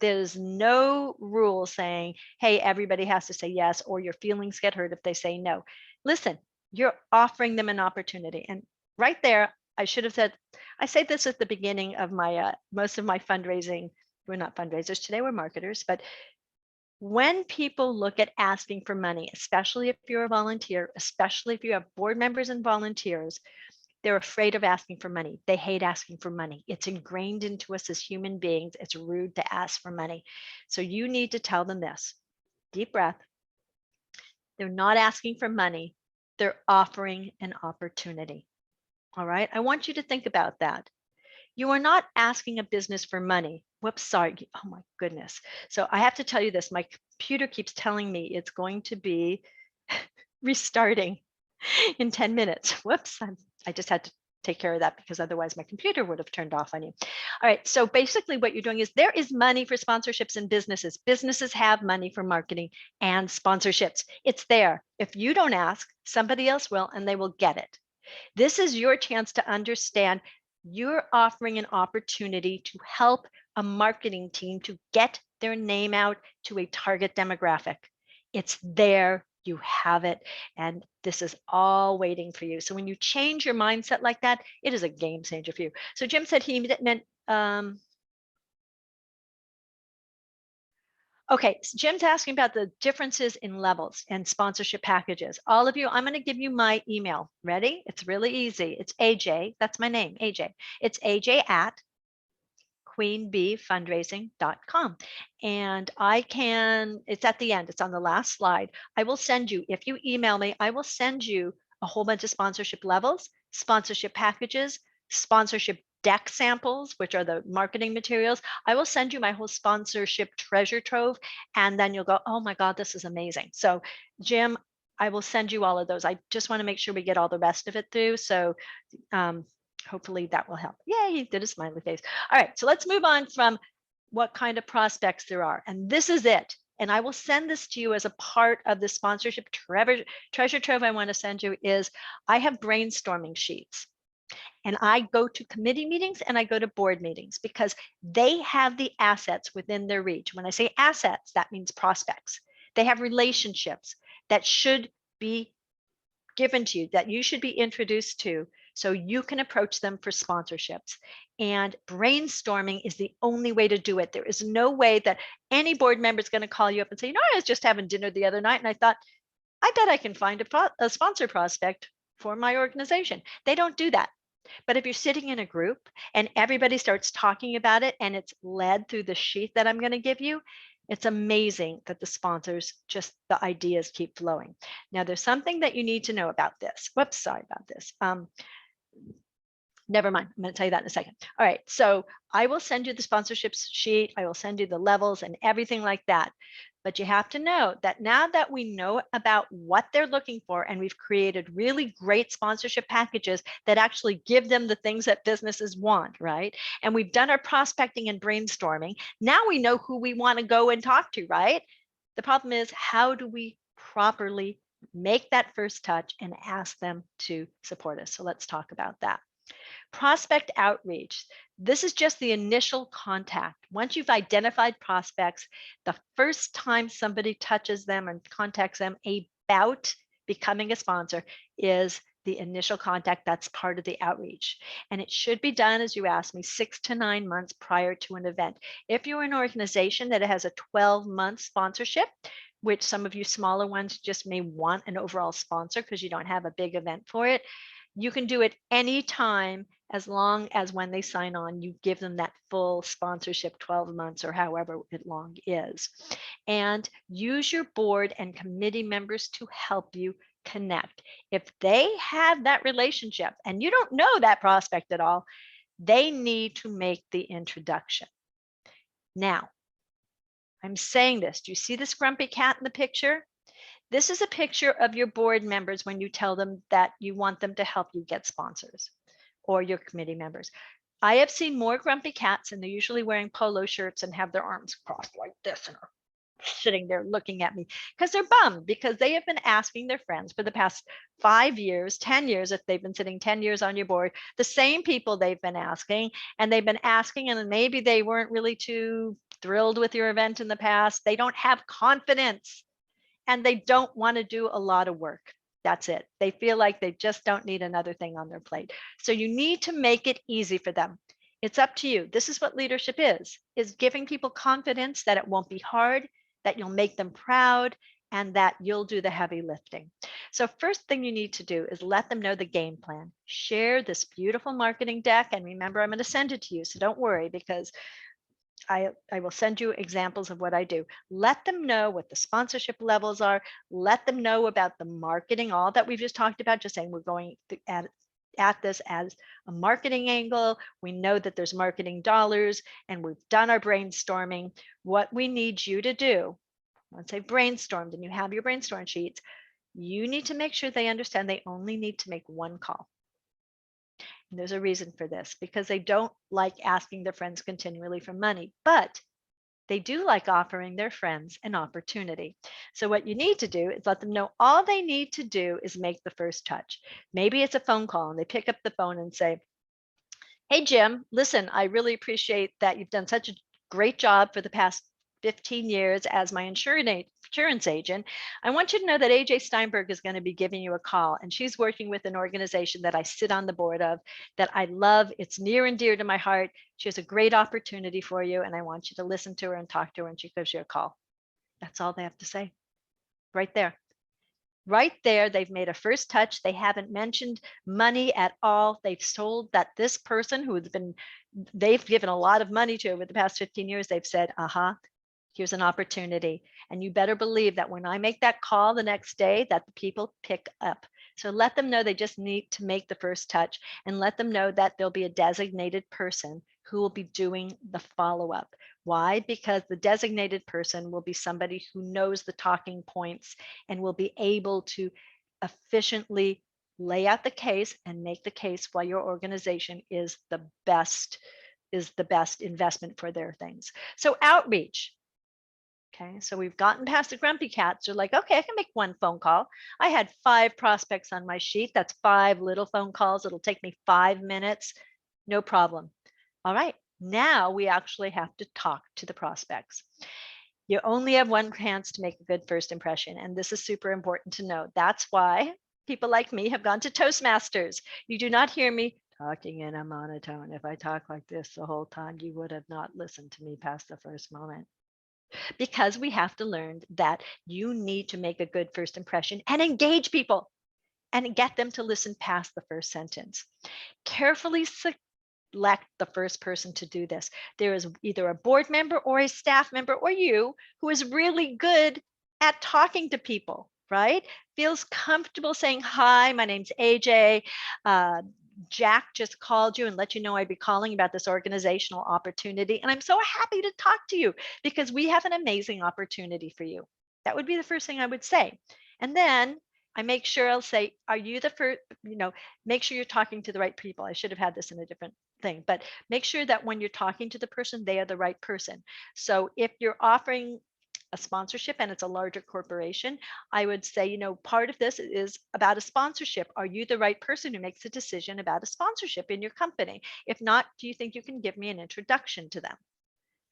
There's no rule saying, hey, everybody has to say yes, or your feelings get hurt if they say no. Listen, you're offering them an opportunity. And right there, I should have said, I say this at the beginning of my, most of my fundraising. We're not fundraisers today, we're marketers. But when people look at asking for money, especially if you're a volunteer, especially if you have board members and volunteers, they're afraid of asking for money. They hate asking for money. It's ingrained into us as human beings. It's rude to ask for money. So you need to tell them this. Deep breath. They're not asking for money. They're offering an opportunity. All right. I want you to think about that. You are not asking a business for money. Whoops, sorry. Oh my goodness. So I have to tell you this. My computer keeps telling me it's going to be restarting in 10 minutes. Whoops. I just had to take care of that because otherwise my computer would have turned off on you. All right. So basically what you're doing is there is money for sponsorships in businesses. Businesses have money for marketing and sponsorships. It's there. If you don't ask, somebody else will, and they will get it. This is your chance to understand you're offering an opportunity to help a marketing team to get their name out to a target demographic. It's there, you have it, and this is all waiting for you. So when you change your mindset like that, it is a game changer for you. So Jim said he meant, okay, so Jim's asking about the differences in levels and sponsorship packages. All of you, I'm going to give you my email. Ready? It's really easy. It's AJ. That's my name, AJ. It's AJ at queenbeefundraising.com. And it's at the end, it's on the last slide. I will send you, if you email me, I will send you a whole bunch of sponsorship levels, sponsorship packages, sponsorship deck samples, which are the marketing materials. I will send you my whole sponsorship treasure trove, and then you'll go, oh my God, this is amazing. So Jim, I will send you all of those. I just want to make sure we get all the rest of it through. So hopefully that will help. Yay, he did a smiley face. All right, so let's move on from what kind of prospects there are. And this is it. and I will send this to you as a part of the sponsorship treasure trove I want to send you, is I have brainstorming sheets. And I go to committee meetings and I go to board meetings because they have the assets within their reach. When I say assets, that means prospects. They have relationships that should be given to you, that you should be introduced to, so you can approach them for sponsorships. And brainstorming is the only way to do it. There is no way that any board member is going to call you up and say, I was just having dinner the other night and I thought, I bet I can find a sponsor prospect for my organization. They don't do that. But if you're sitting in a group and everybody starts talking about it and it's led through the sheet that I'm going to give you, it's amazing that the sponsors, just the ideas keep flowing. Now, there's something that you need to know about this. Whoops, sorry about this. Never mind. I'm going to tell you that in a second. All right. So I will send you the sponsorships sheet. I will send you the levels and everything like that. But you have to know that now that we know about what they're looking for, and we've created really great sponsorship packages that actually give them the things that businesses want, right? And we've done our prospecting and brainstorming. Now we know who we want to go and talk to, right? The problem is, how do we properly make that first touch and ask them to support us? So let's talk about that. Prospect outreach. This is just the initial contact. Once you've identified prospects, the first time somebody touches them and contacts them about becoming a sponsor is the initial contact. That's part of the outreach. And it should be done, as you asked me, 6 to 9 months prior to an event. If you're an organization that has a 12-month sponsorship, which some of you smaller ones just may want an overall sponsor because you don't have a big event for it, you can do it anytime, as long as when they sign on, you give them that full sponsorship, 12 months or however long is. And use your board and committee members to help you connect. If they have that relationship and you don't know that prospect at all, they need to make the introduction. Now, I'm saying this. Do you see this grumpy cat in the picture? This is a picture of your board members when you tell them that you want them to help you get sponsors, or your committee members. I have seen more grumpy cats, and they're usually wearing polo shirts and have their arms crossed like this and are sitting there looking at me because they're bummed, because they have been asking their friends for the past 5 years, 10 years, if they've been sitting 10 years on your board, the same people they've been asking, and maybe they weren't really too thrilled with your event in the past. They don't have confidence. And they don't want to do a lot of work. That's it. They feel like they just don't need another thing on their plate. So you need to make it easy for them. It's up to you. This is what leadership is giving people confidence that it won't be hard, that you'll make them proud, and that you'll do the heavy lifting. So first thing you need to do is let them know the game plan. Share this beautiful marketing deck. And remember, I'm going to send it to you. So don't worry, because I will send you examples of what I do. Let them know what the sponsorship levels are. Let them know about the marketing, all that we've just talked about, just saying we're going at this as a marketing angle. We know that there's marketing dollars, and we've done our brainstorming. What we need you to do, once I've brainstormed and you have your brainstorm sheets, you need to make sure they understand they only need to make one call. And there's a reason for this, because they don't like asking their friends continually for money, but they do like offering their friends an opportunity. So what you need to do is let them know all they need to do is make the first touch. Maybe it's a phone call and they pick up the phone and say, "Hey, Jim, listen, I really appreciate that you've done such a great job for the past 15 years as my insurance agent. I want you to know that AJ Steinberg is going to be giving you a call, and she's working with an organization that I sit on the board of that I love. It's near and dear to my heart. She has a great opportunity for you, and I want you to listen to her and talk to her, and she gives you a call." That's all they have to say. Right there. Right there, they've made a first touch. They haven't mentioned money at all. They've told that this person they've given a lot of money to over the past 15 years, they've said, here's an opportunity. And you better believe that when I make that call the next day, that the people pick up. So let them know they just need to make the first touch, and let them know that there'll be a designated person who will be doing the follow-up. Why? Because the designated person will be somebody who knows the talking points and will be able to efficiently lay out the case and make the case why your organization is the best investment for their things. So outreach. Okay, so we've gotten past the grumpy cats. They're like, okay, I can make one phone call. I had 5 prospects on my sheet. That's 5 little phone calls. It'll take me 5 minutes. No problem. All right, now we actually have to talk to the prospects. You only have one chance to make a good first impression. And this is super important to know. That's why people like me have gone to Toastmasters. You do not hear me talking in a monotone. If I talk like this the whole time, you would have not listened to me past the first moment. Because we have to learn that you need to make a good first impression and engage people and get them to listen past the first sentence. Carefully select the first person to do this. There is either a board member or a staff member or you who is really good at talking to people, right? Feels comfortable saying, hi, my name's AJ. Jack just called you and let you know I'd be calling about this organizational opportunity. And I'm so happy to talk to you because we have an amazing opportunity for you. That would be the first thing I would say. And then I make sure I'll say, are you the first, make sure you're talking to the right people. I should have had this in a different thing, but make sure that when you're talking to the person, they are the right person. So if you're offering a sponsorship and it's a larger corporation, I would say, part of this is about a sponsorship. Are you the right person who makes a decision about a sponsorship in your company? If not, do you think you can give me an introduction to them?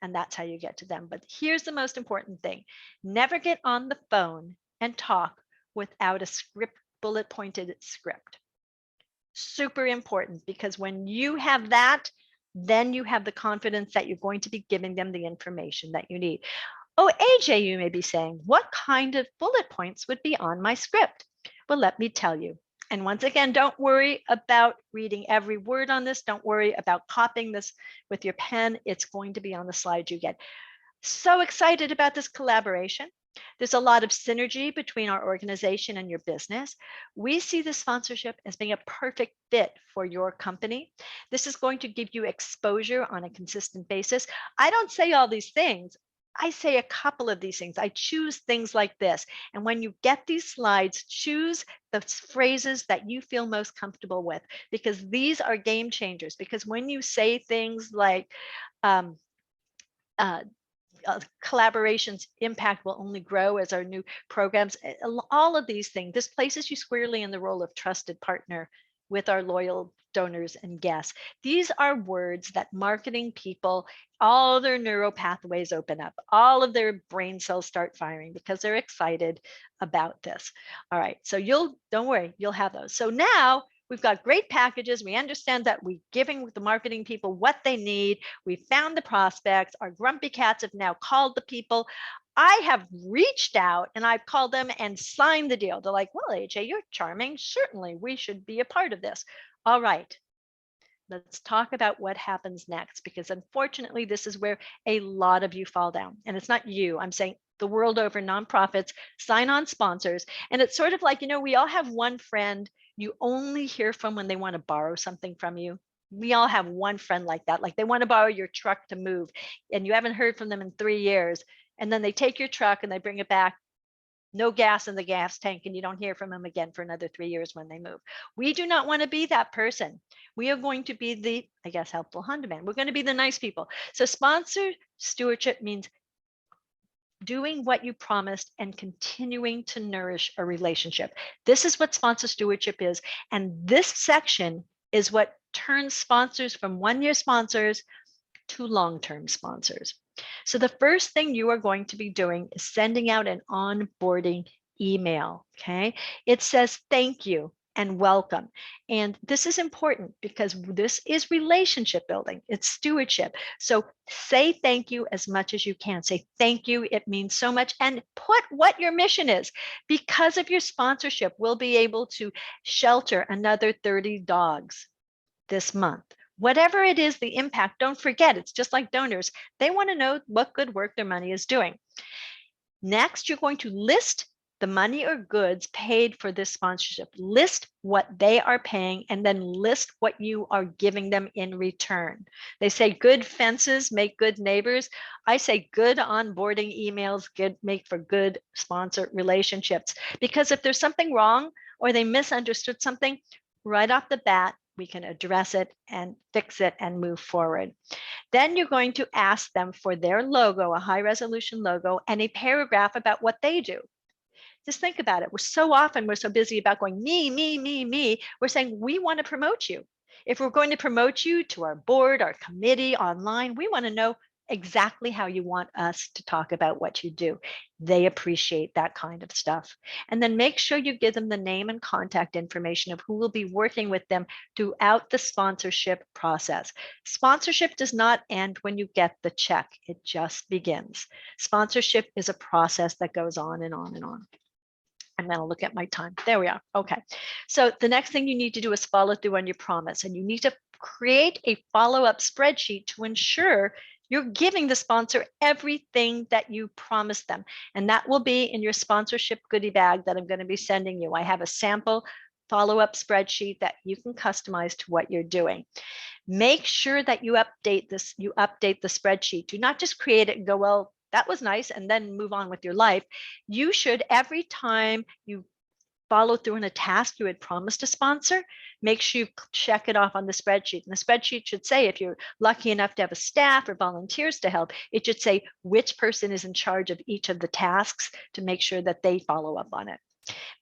And that's how you get to them. But here's the most important thing. Never get on the phone and talk without a script, bullet pointed script. Super important, because when you have that, then you have the confidence that you're going to be giving them the information that you need. Oh, AJ, you may be saying, what kind of bullet points would be on my script? Well, let me tell you. And once again, don't worry about reading every word on this. Don't worry about copying this with your pen. It's going to be on the slide you get. So excited about this collaboration. There's a lot of synergy between our organization and your business. We see the sponsorship as being a perfect fit for your company. This is going to give you exposure on a consistent basis. I don't say all these things. I say a couple of these things. I choose things like this. And when you get these slides, choose the phrases that you feel most comfortable with, because these are game changers. Because when you say things like, collaboration's impact will only grow as our new programs, all of these things, this places you squarely in the role of trusted partner with our loyal donors and guests. These are words that marketing people, all their neural pathways open up, all of their brain cells start firing because they're excited about this. All right, so don't worry, you'll have those. So now we've got great packages. We understand that we're giving the marketing people what they need. We found the prospects. Our grumpy cats have now called the people. I have reached out and I've called them and signed the deal. They're like, well, AJ, you're charming. Certainly, we should be a part of this. All right. Let's talk about what happens next, because unfortunately, this is where a lot of you fall down. And it's not you. I'm saying the world over, nonprofits sign on sponsors. And it's sort of like, we all have one friend you only hear from when they want to borrow something from you. We all have one friend like that. Like they want to borrow your truck to move and you haven't heard from them in 3 years. And then they take your truck and they bring it back, no gas in the gas tank, and you don't hear from them again for another 3 years when they move. We do not want to be that person. We are going to be the, helpful handyman. We're going to be the nice people. So sponsor stewardship means doing what you promised and continuing to nourish a relationship. This is what sponsor stewardship is. And this section is what turns sponsors from one-year sponsors to long-term sponsors. So the first thing you are going to be doing is sending out an onboarding email, okay? It says thank you and welcome. And this is important because this is relationship building. It's stewardship. So say thank you as much as you can. Say thank you. It means so much. And put what your mission is. Because of your sponsorship, we'll be able to shelter another 30 dogs this month. Whatever it is, the impact, don't forget, it's just like donors. They want to know what good work their money is doing. Next, you're going to list the money or goods paid for this sponsorship. List what they are paying and then list what you are giving them in return. They say good fences make good neighbors. I say good onboarding emails make for good sponsor relationships. Because if there's something wrong or they misunderstood something, right off the bat, we can address it and fix it and move forward. Then you're going to ask them for their logo, a high resolution logo, and a paragraph about what they do. Just think about it. We're so busy about going me, me, me, me. We're saying we want to promote you. If we're going to promote you to our board, our committee, online, we want to know exactly how you want us to talk about what you do. They appreciate that kind of stuff. And then make sure you give them the name and contact information of who will be working with them throughout the sponsorship process. Sponsorship does not end when you get the check. It just begins. Sponsorship is a process that goes on and on and on. I'm going to look at my time. There we are. Okay. So the next thing you need to do is follow through on your promise. And you need to create a follow-up spreadsheet to ensure you're giving the sponsor everything that you promised them. And that will be in your sponsorship goodie bag that I'm going to be sending you. I have a sample follow-up spreadsheet that you can customize to what you're doing. Make sure that you update the spreadsheet. Do not just create it and go, well, that was nice, and then move on with your life. You should, every time you follow through on a task you had promised to sponsor, make sure you check it off on the spreadsheet. And the spreadsheet should say, if you're lucky enough to have a staff or volunteers to help, it should say which person is in charge of each of the tasks to make sure that they follow up on it.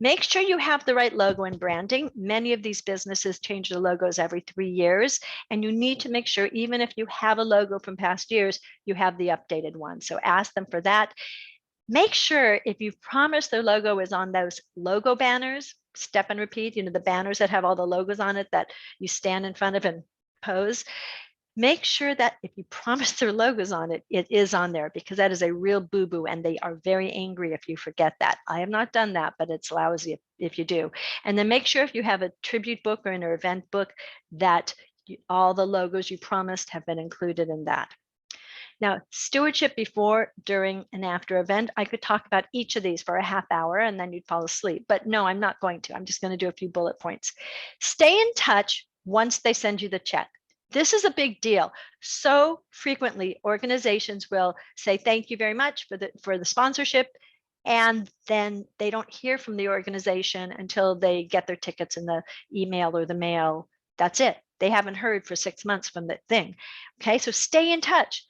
Make sure you have the right logo and branding. Many of these businesses change their logos every 3 years, and you need to make sure, even if you have a logo from past years, you have the updated one. So ask them for that. Make sure if you've promised their logo is on those logo banners, step and repeat, the banners that have all the logos on it that you stand in front of and pose. Make sure that if you promise their logos on it, it is on there, because that is a real boo-boo, and they are very angry if you forget that. I have not done that, but it's lousy if you do. And then make sure if you have a tribute book or an event book that all the logos you promised have been included in that. Now, stewardship before, during, and after event, I could talk about each of these for a half hour and then you'd fall asleep. But no, I'm not going to. I'm just going to do a few bullet points. Stay in touch once they send you the check. This is a big deal. So frequently, organizations will say, thank you very much for the sponsorship. And then they don't hear from the organization until they get their tickets in the email or the mail. That's it. They haven't heard for 6 months from the thing. Okay, so stay in touch.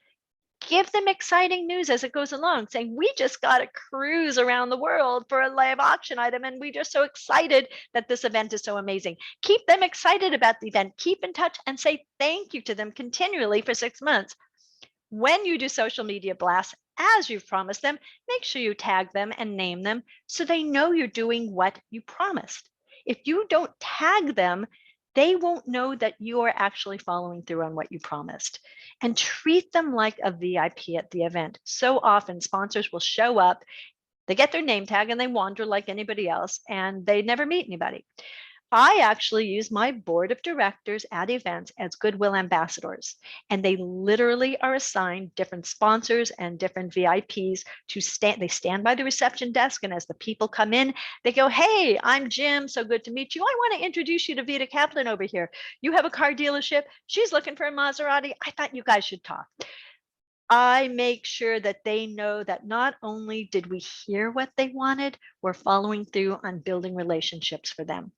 Give them exciting news as it goes along, saying, we just got a cruise around the world for a live auction item, and we're just so excited that this event is so amazing. Keep them excited about the event. Keep in touch and say thank you to them continually for 6 months. When you do social media blasts, as you've promised them, make sure you tag them and name them so they know you're doing what you promised. If you don't tag them, they won't know that you are actually following through on what you promised. And treat them like a VIP at the event. So often sponsors will show up, they get their name tag and they wander like anybody else, and they never meet anybody. I actually use my board of directors at events as Goodwill Ambassadors, and they literally are assigned different sponsors and different VIPs to stand. They stand by the reception desk, and as the people come in, they go, hey, I'm Jim, so good to meet you. I want to introduce you to Vita Kaplan over here. You have a car dealership. She's looking for a Maserati. I thought you guys should talk. I make sure that they know that not only did we hear what they wanted, we're following through on building relationships for them.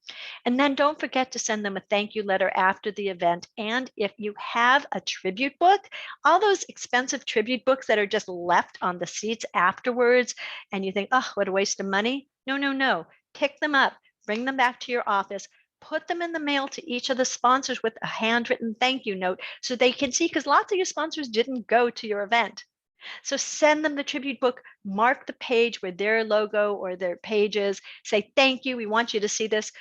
And then don't forget to send them a thank you letter after the event. And if you have a tribute book, all those expensive tribute books that are just left on the seats afterwards, and you think, oh, what a waste of money. No, no, no. Pick them up, bring them back to your office, put them in the mail to each of the sponsors with a handwritten thank you note so they can see, because lots of your sponsors didn't go to your event. So send them the tribute book, mark the page where their logo or their page is, say, thank you, we want you to see this.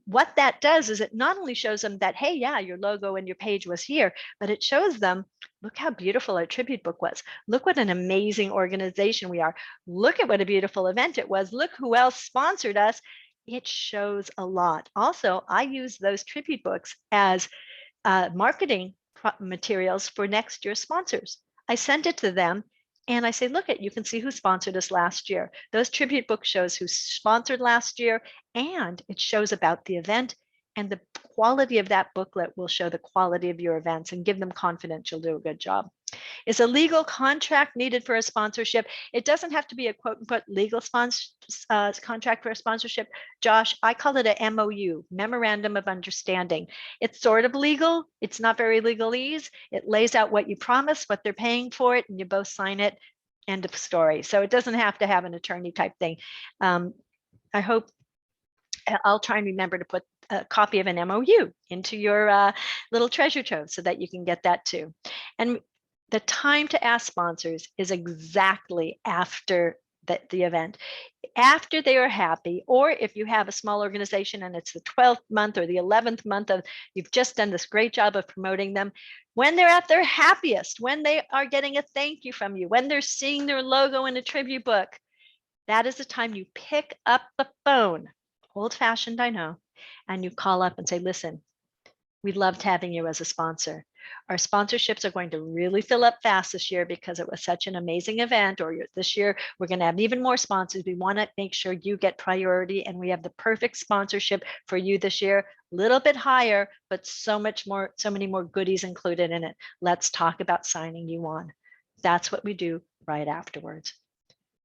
What that does is it not only shows them that, hey, yeah, your logo and your page was here, but it shows them, look how beautiful our tribute book was. Look what an amazing organization we are. Look at what a beautiful event it was. Look who else sponsored us. It shows a lot. Also, I use those tribute books as marketing materials for next year's sponsors. I send it to them and I say, look at, you can see who sponsored us last year. Those tribute books shows who sponsored last year, and it shows about the event, and the quality of that booklet will show the quality of your events and give them confidence you'll do a good job. Is a legal contract needed for a sponsorship? It doesn't have to be a quote unquote legal contract for a sponsorship. Josh, I call it a MOU, Memorandum of Understanding. It's sort of legal. It's not very legalese. It lays out what you promise, what they're paying for it, and you both sign it. End of story. So it doesn't have to have an attorney type thing. I hope I'll try and remember to put a copy of an MOU into your little treasure trove so that you can get that too. And the time to ask sponsors is exactly after the event. After they are happy, or if you have a small organization and it's the 12th month or the 11th month of you've just done this great job of promoting them, when they're at their happiest, when they are getting a thank you from you, when they're seeing their logo in a tribute book, that is the time you pick up the phone, old-fashioned, I know, and you call up and say, listen, we loved having you as a sponsor. Our sponsorships are going to really fill up fast this year because it was such an amazing event, or this year we're going to have even more sponsors. We want to make sure you get priority and we have the perfect sponsorship for you this year, a little bit higher, but so many more goodies included in it. Let's talk about signing you on. That's what we do right afterwards.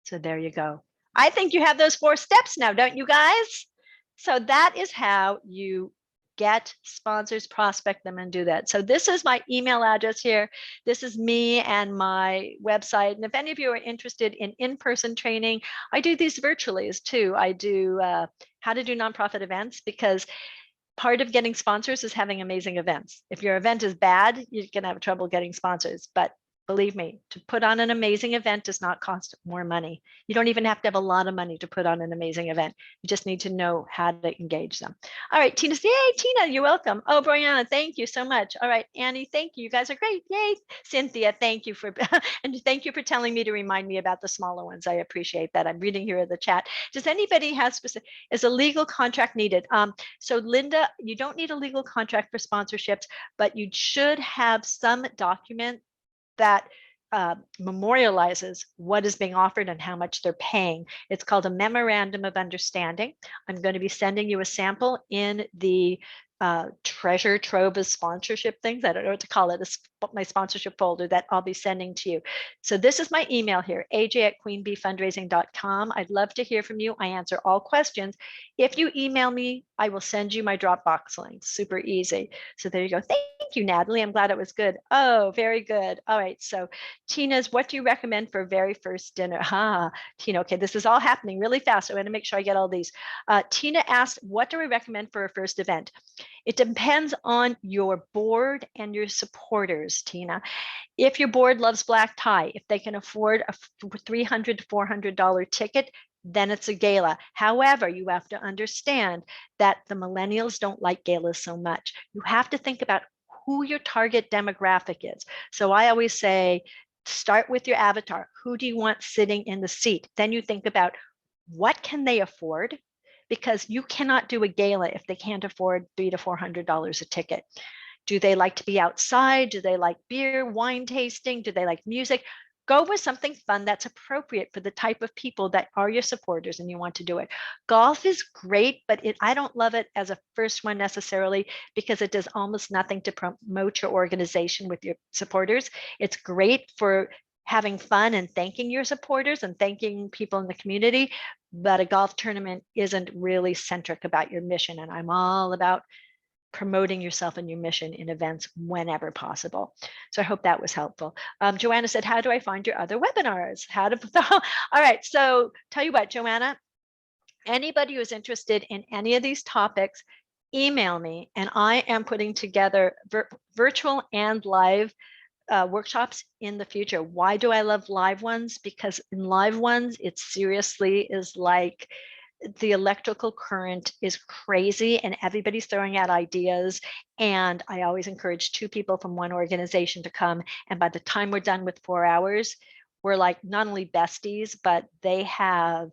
So there you go. I think you have those 4 steps now, don't you guys? So that is how you get sponsors, prospect them, and do that. So this is my email address here. This is me and my website. And if any of you are interested in in-person training, I do these virtually too. I do how to do nonprofit events, because part of getting sponsors is having amazing events. If your event is bad, you're going to have trouble getting sponsors. But believe me, to put on an amazing event does not cost more money. You don't even have to have a lot of money to put on an amazing event. You just need to know how to engage them. All right, Tina, yay, Tina, you're welcome. Oh, Brianna, thank you so much. All right, Annie, thank you. You guys are great. Yay. Cynthia, thank you for, and thank you for telling me to remind me about the smaller ones. I appreciate that. I'm reading here in the chat. Does anybody have specific, is a legal contract needed? So Linda, you don't need a legal contract for sponsorships, but you should have some document that memorializes what is being offered and how much they're paying. It's called a Memorandum of Understanding. I'm going to be sending you a sample in the treasure trove of sponsorship things. I don't know what to call it. It's my sponsorship folder that I'll be sending to you. So this is my email here, aj@queenbeefundraising.com. I'd love to hear from you. I answer all questions. If you email me, I will send you my Dropbox link. Super easy. So there you go. Thank you, Natalie. I'm glad it was good. Oh, very good. All right. So Tina's, what do you recommend for very first dinner? Tina, okay, this is all happening really fast. So I'm going to make sure I get all these. Tina asked, what do we recommend for a first event? It depends on your board and your supporters, Tina. If your board loves black tie, if they can afford a $300 to $400 ticket, then it's a gala. However, you have to understand that the millennials don't like galas so much. You have to think about who your target demographic is. So I always say, start with your avatar. Who do you want sitting in the seat? Then you think about what can they afford? Because you cannot do a gala if they can't afford $300 to $400 a ticket. Do they like to be outside? Do they like beer, wine tasting? Do they like music? Go with something fun that's appropriate for the type of people that are your supporters and you want to do it. Golf is great, but I don't love it as a first one necessarily because it does almost nothing to promote your organization with your supporters. It's great for having fun and thanking your supporters and thanking people in the community, but a golf tournament isn't really centric about your mission. And I'm all about promoting yourself and your mission in events whenever possible. So I hope that was helpful. Joanna said, how do I find your other webinars? How to, all right, so tell you what, Joanna, anybody who's interested in any of these topics, email me, and I am putting together virtual and live workshops in the future. Why do I love live ones? Because in live ones, it seriously is like the electrical current is crazy and everybody's throwing out ideas. And I always encourage 2 people from one organization to come. And by the time we're done with 4 hours, we're like not only besties, but they have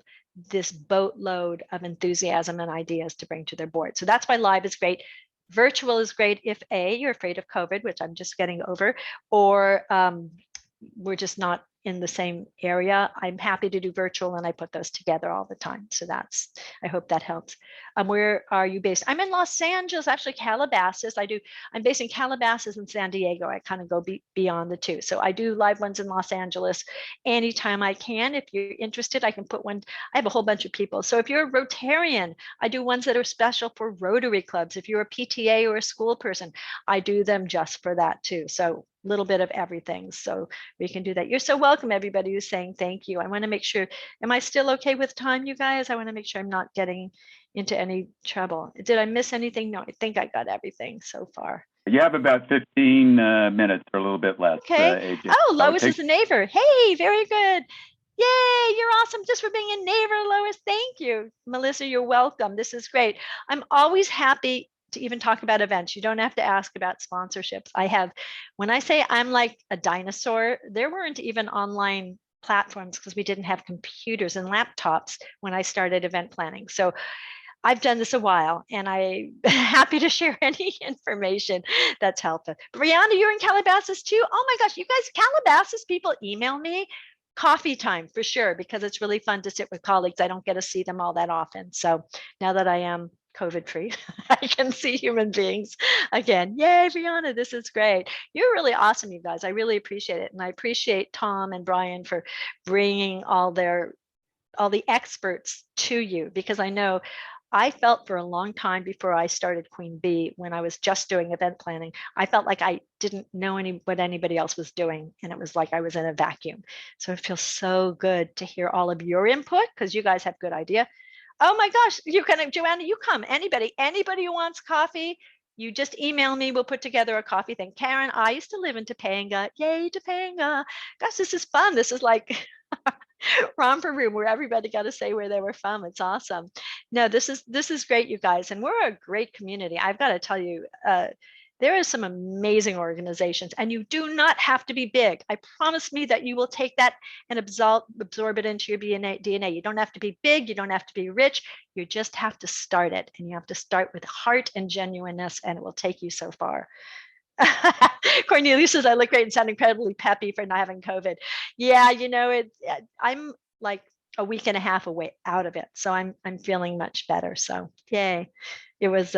this boatload of enthusiasm and ideas to bring to their board. So that's why live is great. Virtual is great if A, you're afraid of COVID, which I'm just getting over, or we're just not in the same area, I'm happy to do virtual, and I put those together all the time. So I hope that helps. Where are you based? I'm in Los Angeles, actually Calabasas. I'm based in Calabasas and San Diego. I kind of go beyond the two. So I do live ones in Los Angeles anytime I can. If you're interested, I can put one. I have a whole bunch of people. So if you're a Rotarian, I do ones that are special for Rotary clubs. If you're a PTA or a school person, I do them just for that too. So a little bit of everything. So we can do that. You're so welcome, everybody who's saying thank you. I want to make sure, am I still okay with time, you guys? I want to make sure I'm not getting into any trouble. Did I miss anything? No, I think I got everything so far. You have about 15 minutes or a little bit less. Okay. AJ. Oh, Lois is a neighbor. Hey, very good. Yay, you're awesome just for being a neighbor, Lois. Thank you. Melissa, you're welcome. This is great. I'm always happy to even talk about events. You don't have to ask about sponsorships. When I say I'm like a dinosaur, there weren't even online platforms because we didn't have computers and laptops when I started event planning. So I've done this a while, and I'm happy to share any information that's helpful. Brianna, you're in Calabasas too? Oh my gosh, you guys, Calabasas people email me. Coffee time for sure, because it's really fun to sit with colleagues. I don't get to see them all that often. So now that I am COVID free, I can see human beings again. Yay, Brianna, this is great. You're really awesome, you guys. I really appreciate it. And I appreciate Tom and Brian for bringing all the experts to you, because I know I felt for a long time before I started Queen Bee, when I was just doing event planning, I felt like I didn't know what anybody else was doing. And it was like I was in a vacuum. So it feels so good to hear all of your input, because you guys have good idea. Oh my gosh, Joanna, you come. Anybody who wants coffee, you just email me. We'll put together a coffee thing. Karen, I used to live in Topanga. Yay, Topanga. Gosh, this is fun. This is like romper room where everybody got to say where they were from. It's awesome. No, this is great, you guys, and we're a great community. I've got to tell you, there are some amazing organizations, and you do not have to be big. I promise me that you will take that and absorb it into your DNA. You don't have to be big. You don't have to be rich. You just have to start it, and you have to start with heart and genuineness, and it will take you so far. Cornelia says, I look great and sound incredibly peppy for not having COVID. Yeah, I'm like a week and a half away out of it. So I'm feeling much better. So yay. It was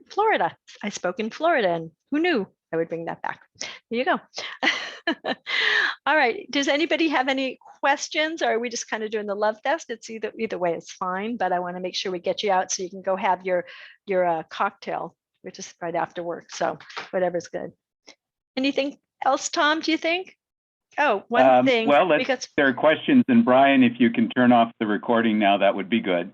Florida. I spoke in Florida, and who knew I would bring that back. There you go. All right. Does anybody have any questions, or are we just kind of doing the love fest? It's either way, it's fine, but I want to make sure we get you out so you can go have your cocktail, which is right after work. So whatever's good. Anything else, Tom, do you think? Oh, one thing. Well, there are questions, and Brian, if you can turn off the recording now, that would be good.